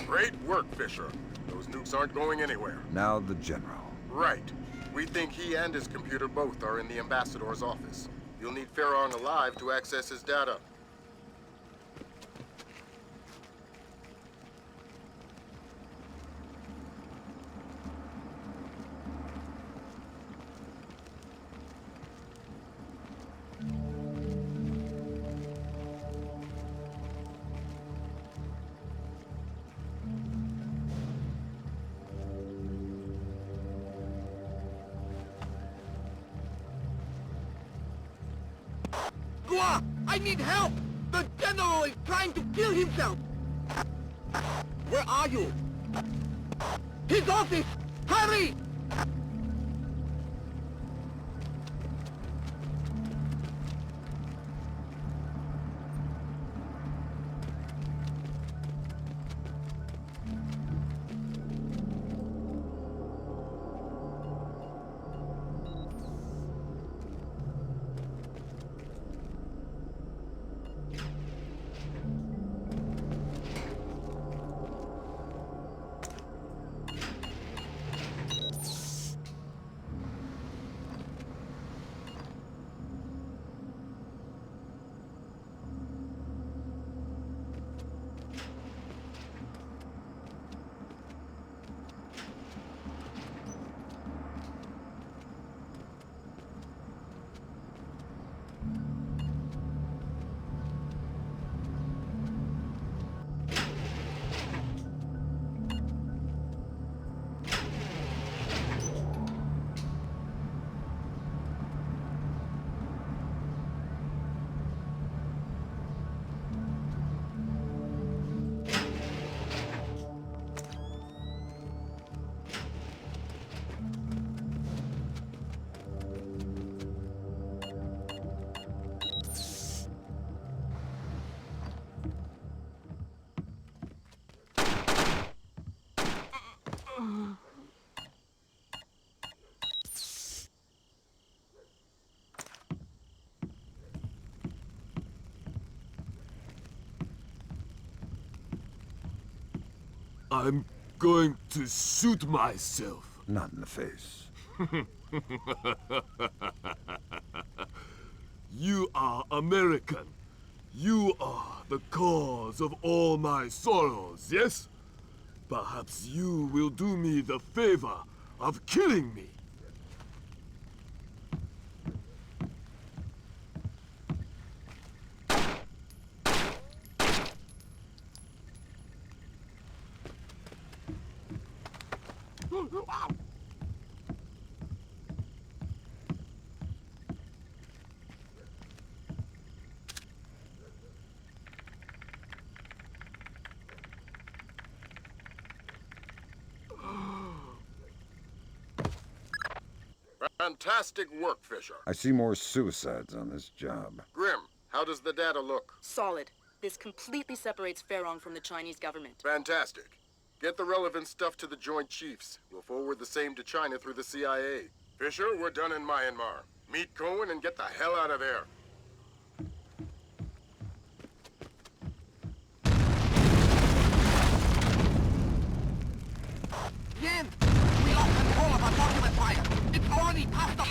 Great work, Fisher. Those nukes aren't going anywhere. Now the General. Right. We think he and his computer both are in the ambassador's office. You'll need Farron alive to access his data. I need help! The general is trying to kill himself! Where are you? His office! Hurry! I'm going to shoot myself. Not in the face. You are American. You are the cause of all my sorrows, yes? Perhaps you will do me the favor of killing me. Fantastic work, Fisher. I see more suicides on this job. Grim, how does the data look? Solid. This completely separates Farron from the Chinese government. Fantastic. Get the relevant stuff to the Joint Chiefs. We'll forward the same to China through the CIA. Fisher, we're done in Myanmar. Meet Cohen and get the hell out of there. Yen! We lost control of our document fire! It's already past the...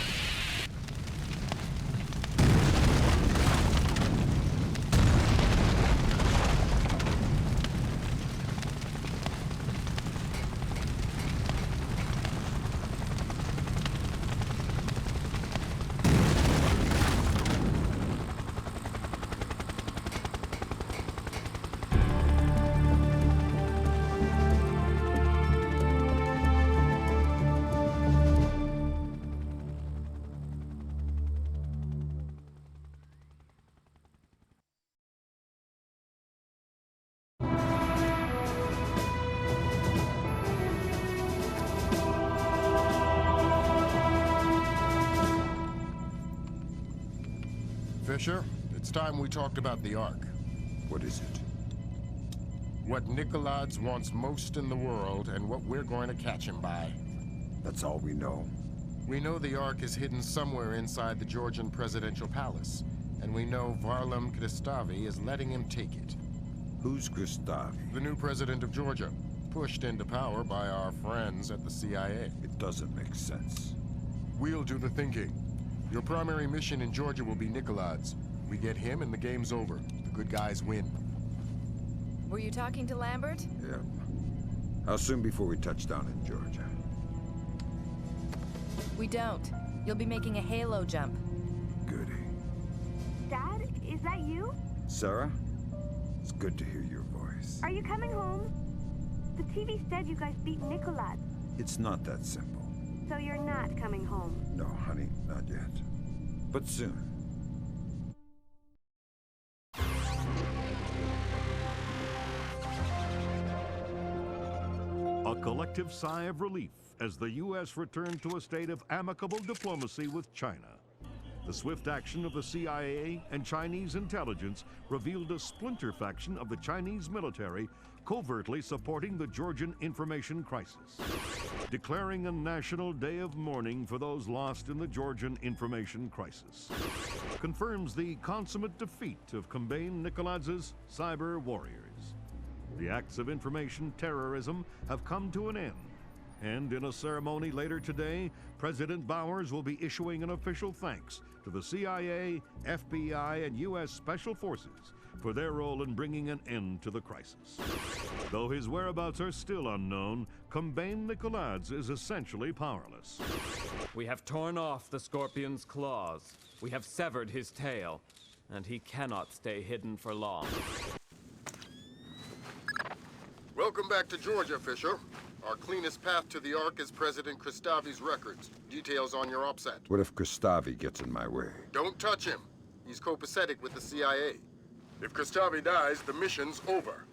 Fisher, it's time we talked about the Ark. What is it? What Nikolaj wants most in the world and what we're going to catch him by. That's all we know. We know the Ark is hidden somewhere inside the Georgian Presidential Palace, and we know Varlam Kristavi is letting him take it. Who's Kristavi? The new president of Georgia. pushed into power by our friends at the CIA. It doesn't make sense. We'll do the thinking. Your primary mission in Georgia will be Nicolad's. We get him and the game's over. The good guys win. Were you talking to Lambert? Yeah. How soon before we touch down in Georgia? We don't. You'll be making a halo jump. Goody. Dad, is that you? Sarah? It's good to hear your voice. Are you coming home? The TV said you guys beat Nicolad. It's not that simple. So you're not coming home? No, honey, not yet. But soon. A collective sigh of relief as the U.S. returned to a state of amicable diplomacy with China. The swift action of the CIA and Chinese intelligence revealed a splinter faction of the Chinese military covertly supporting the Georgian information crisis, declaring a national day of mourning for those lost in the Georgian information crisis. Confirms the consummate defeat of Kombain Nikoladz's cyber warriors. The acts of information terrorism have come to an end. And in a ceremony later today, President Bowers will be issuing an official thanks to the CIA, FBI, and U.S. Special Forces for their role in bringing an end to the crisis. Though his whereabouts are still unknown, Kombain Nikoladze is essentially powerless. We have torn off the Scorpion's claws. We have severed his tail, and he cannot stay hidden for long. Welcome back to Georgia, Fisher. Our cleanest path to the Ark is President Kristavi's records. Details on your OPSAT. What if Kristavi gets in my way? Don't touch him. He's copacetic with the CIA. If Kristavi dies, the mission's over.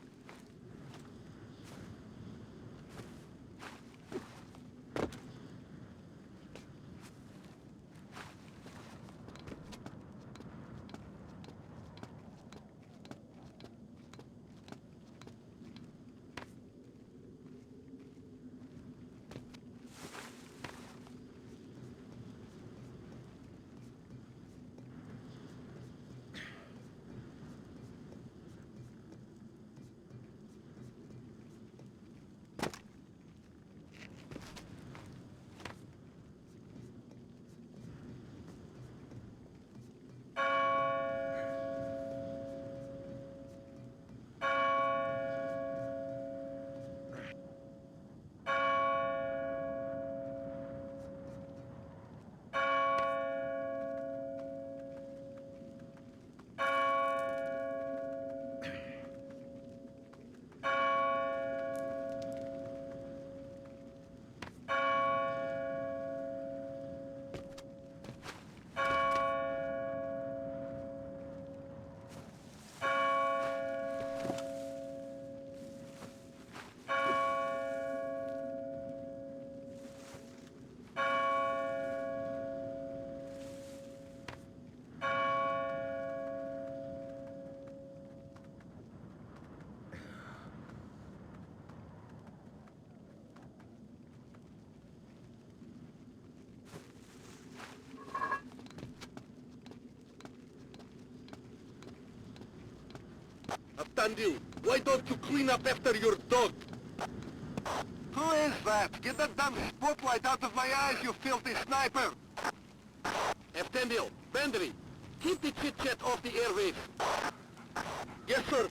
Abtandu, why don't you clean up after your dog? Who is that? Get that damn spotlight out of my eyes, you filthy sniper! Abtandu, Bandri, keep the chit-chat off the airwaves. Yes, sir.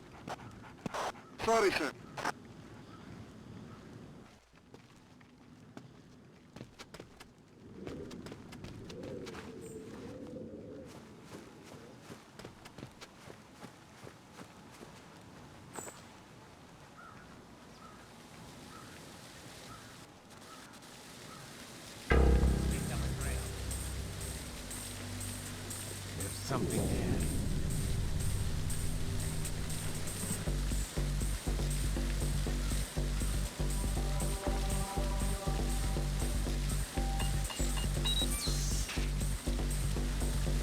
Sorry, sir. Something there.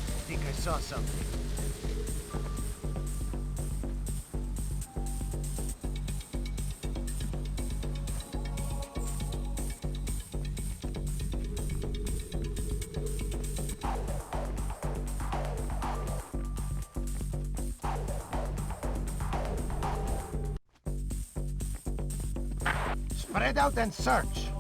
I think I saw something. Spread out and search.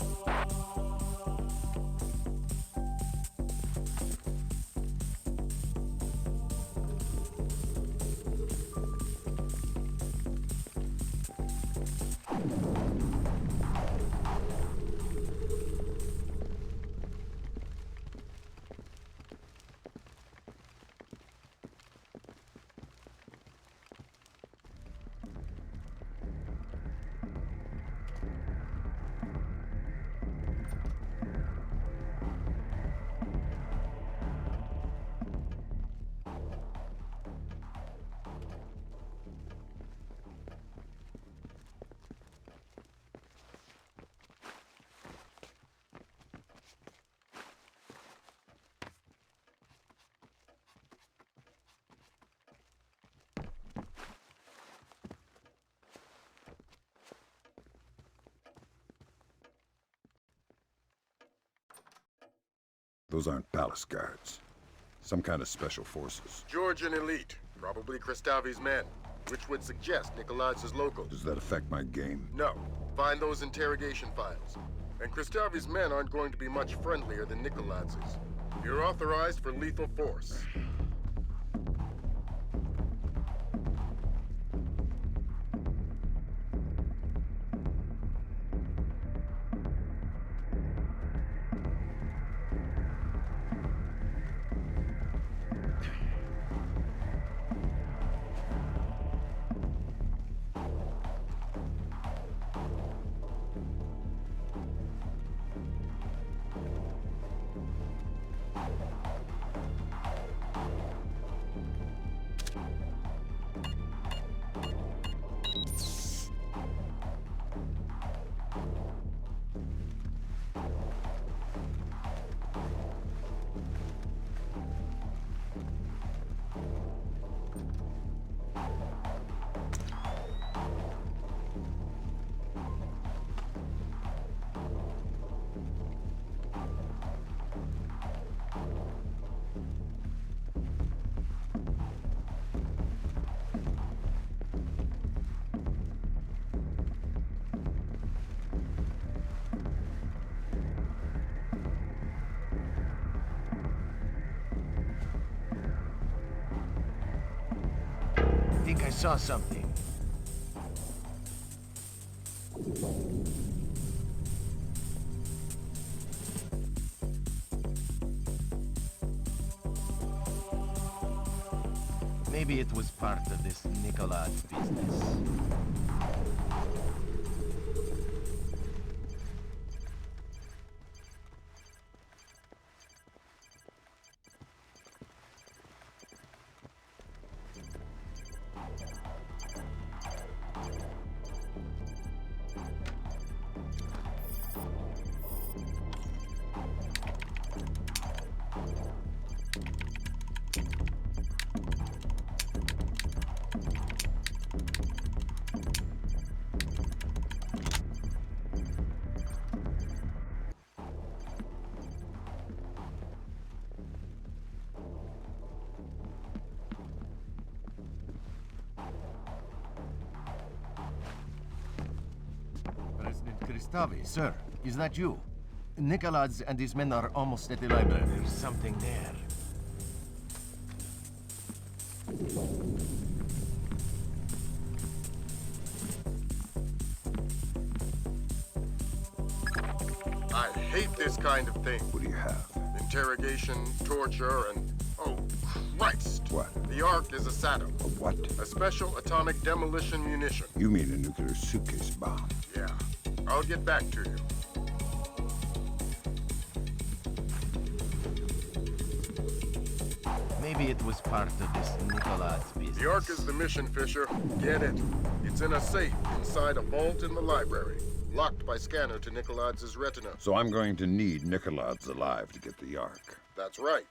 Those aren't palace guards. Some kind of special forces. Georgian elite, probably Kristavi's men, which would suggest Nikolai's local. Does that affect my game? No. Find those interrogation files. And Kristavi's men aren't going to be much friendlier than Nikolai's. You're authorized for lethal force. I think I saw something. Maybe it was part of this Nikolai's business. President Kristavi, sir, is that you? Nikolai and his men are almost at the library. There's something there. I hate this kind of thing. What do you have? Interrogation, torture, and... oh, Christ! What? The Ark is a SATO. A what? A special atomic demolition munition. You mean a nuclear suitcase bomb? Yeah. I'll get back to you. Maybe it was part of this Nikolai's business. The Ark is the mission, Fisher. Get it. It's in a safe inside a vault in the library. Locked by scanner to Nikolai's retina. So I'm going to need Nikolai's alive to get the Ark. That's right.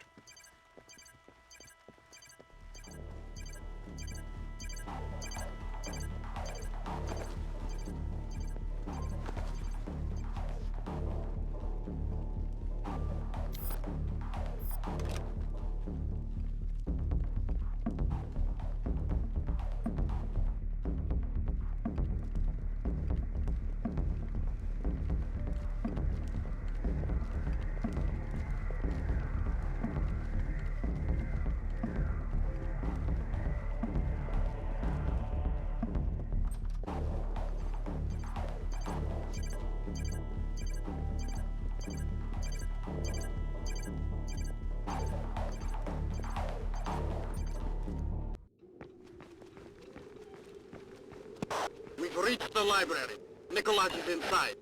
We've reached the library. Nikolaj is inside.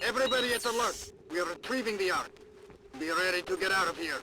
Everybody at alert. We are retrieving the Ark. Be ready to get out of here.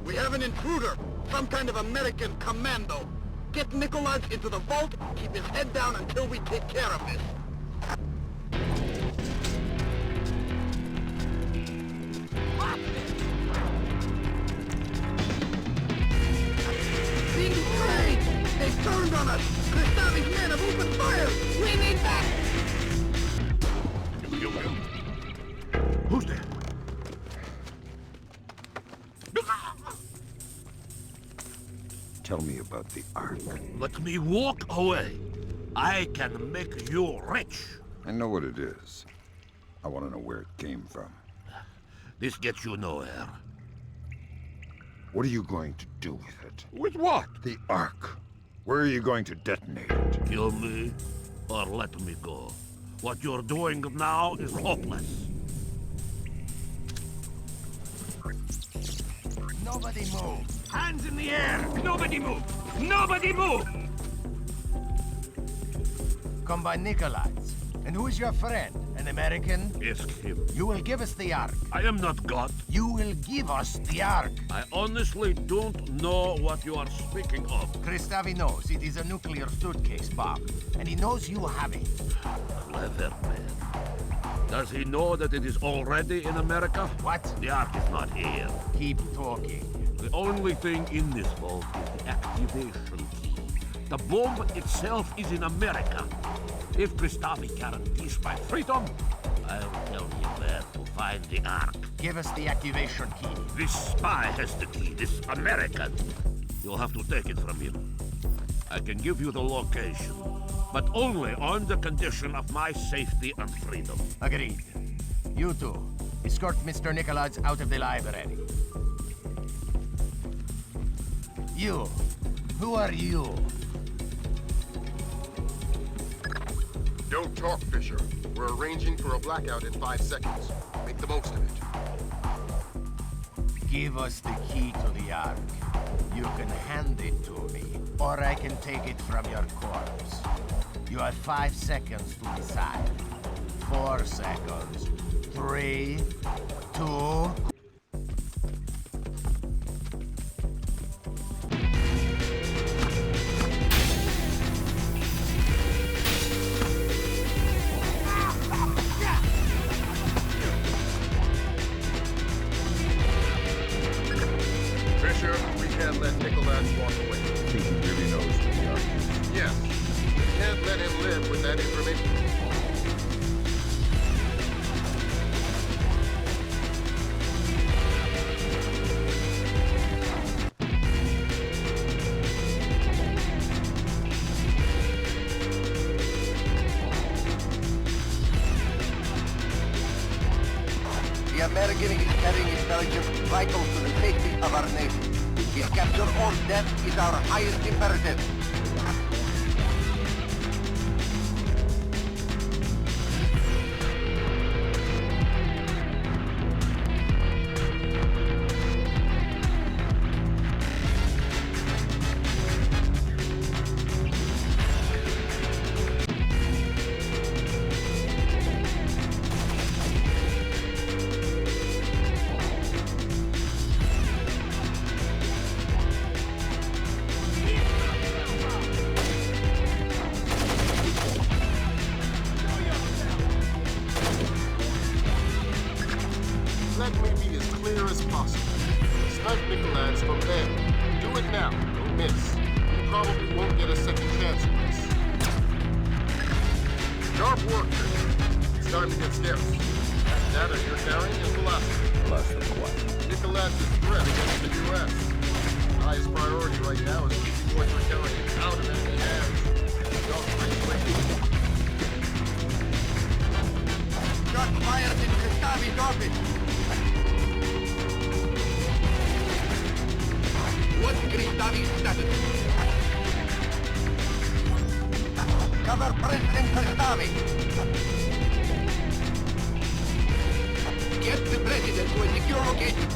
We have an intruder! Some kind of American commando! Get Nikolaj into the vault, keep his head down until we take care of this! Being betrayed! They've turned on us! Kristavi's men have opened fire! We need that! Who's there? Tell me about the Ark. Let me walk away. I can make you rich. I know what it is. I want to know where it came from. This gets you nowhere. What are you going to do with it? With what? The Ark. Where are you going to detonate it? Kill me or let me go. What you're doing now is hopeless. Nobody move. Hands in the air! Nobody move! Nobody move! Come by Nikolaj. And who is your friend? An American? Ask him. You will give us the Ark. I am not God. You will give us the Ark. I honestly don't know what you are speaking of. Kristavi knows it is a nuclear suitcase bomb, and he knows you have it. Clever man. Does he know that it is already in America? What? The Ark is not here. Keep talking. The only thing in this vault is the activation key. The bomb itself is in America. If Kristavi guarantees my freedom, I'll tell him where to find the Ark. Give us the activation key. This spy has the key, this American. You'll have to take it from him. I can give you the location, but only on the condition of my safety and freedom. Agreed. You two, escort Mr. Nikolaj out of the library. You. Who are you? Don't talk, Fisher. We're arranging for a blackout in 5 seconds. Make the most of it. Give us the key to the Ark. You can hand it to me, or I can take it from your corpse. You have 5 seconds to decide. 4 seconds. 3, 2... Let Nikolaj walk away. Think he really knows where the Ark is? Yes. We can't let him live with that information. The American is carrying intelligence vital to the safety of our nation. His capture or death is our highest imperative. work, Fisher. It's time to get scarce. That data you're carrying is the last of it. Less than what? Nicolas' threat against the U.S. Highest priority right now is keeping what you're carrying out of enemy hands. Don't quickly. Shots fired in Kristavi's office. What's Kristavi's status? Cover President Kristavi. Get the president to a secure location.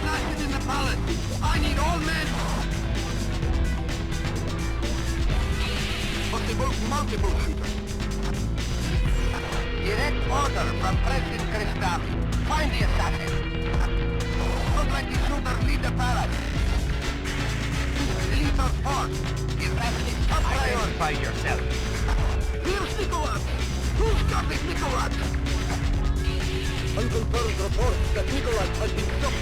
Blasted in the palace. I need all men. Multiple shooters. Direct order from President Kristavi. Find the assassin. Don't let the shooter lead the palace. Lethal force. The assassin is top priority. Identify yourself. Here's Nicholas. Who's got this Nicholas? Unconfirmed reports that Nicholas has been shot.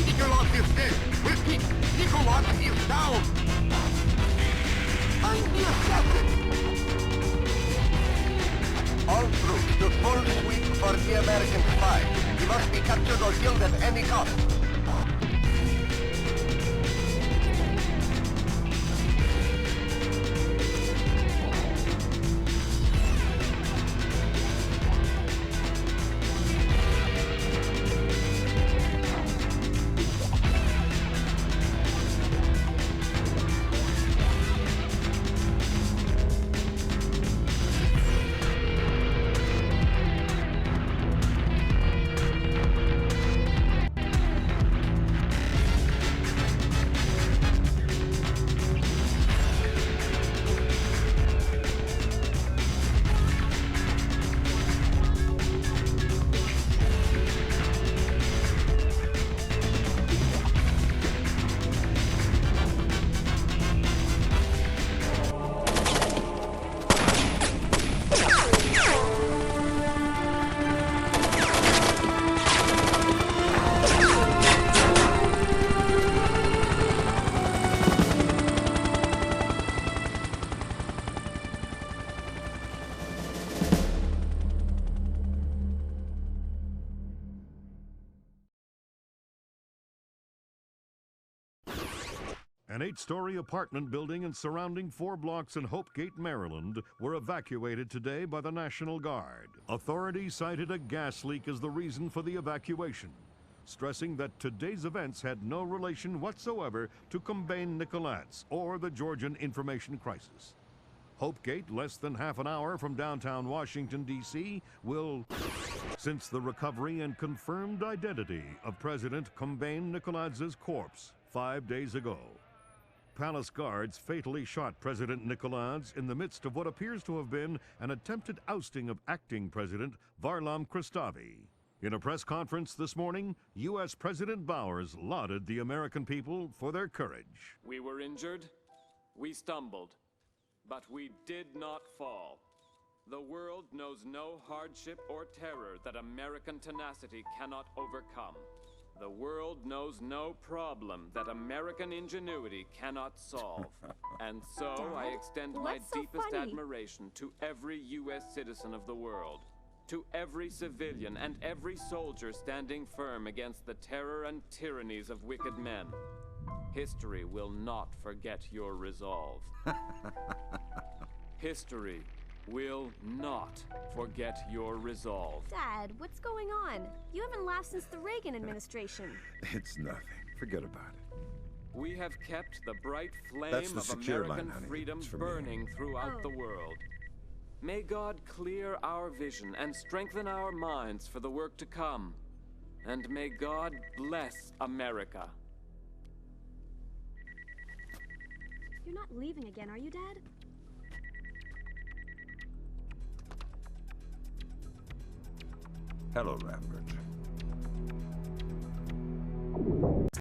Nicholas is dead. Repeat, Nicholas is down. Find the assassin. All troops to full sweep for the American spy. He must be captured or killed at any cost. An 8-story apartment building and surrounding 4 blocks in Hopegate, Maryland, were evacuated today by the National Guard. Authorities cited a gas leak as the reason for the evacuation, stressing that today's events had no relation whatsoever to Combine Nicolas or the Georgian information crisis. Hopegate, less than half an hour from downtown Washington, D.C., will, since the recovery and confirmed identity of President Combine Nicolas' corpse 5 days ago. Palace guards fatally shot President Nicolas in the midst of what appears to have been an attempted ousting of acting President Varlam Kristavi. In a press conference this morning, U.S. President Bowers lauded the American people for their courage. We were injured, we stumbled, but we did not fall. The world knows no hardship or terror that American tenacity cannot overcome. The world knows no problem that American ingenuity cannot solve. And so I extend my deepest admiration to every U.S. citizen of the world, to every civilian and every soldier standing firm against the terror and tyrannies of wicked men. History will not forget your resolve. History will not forget your resolve. Dad, what's going on? You haven't laughed since the Reagan administration. It's nothing. Forget about it. We have kept the bright That's flame the of secure American line, honey. freedom It's for me. burning throughout the world. May God clear our vision and strengthen our minds for the work to come. And may God bless America. You're not leaving again, are you, Dad? Hello, Lambert.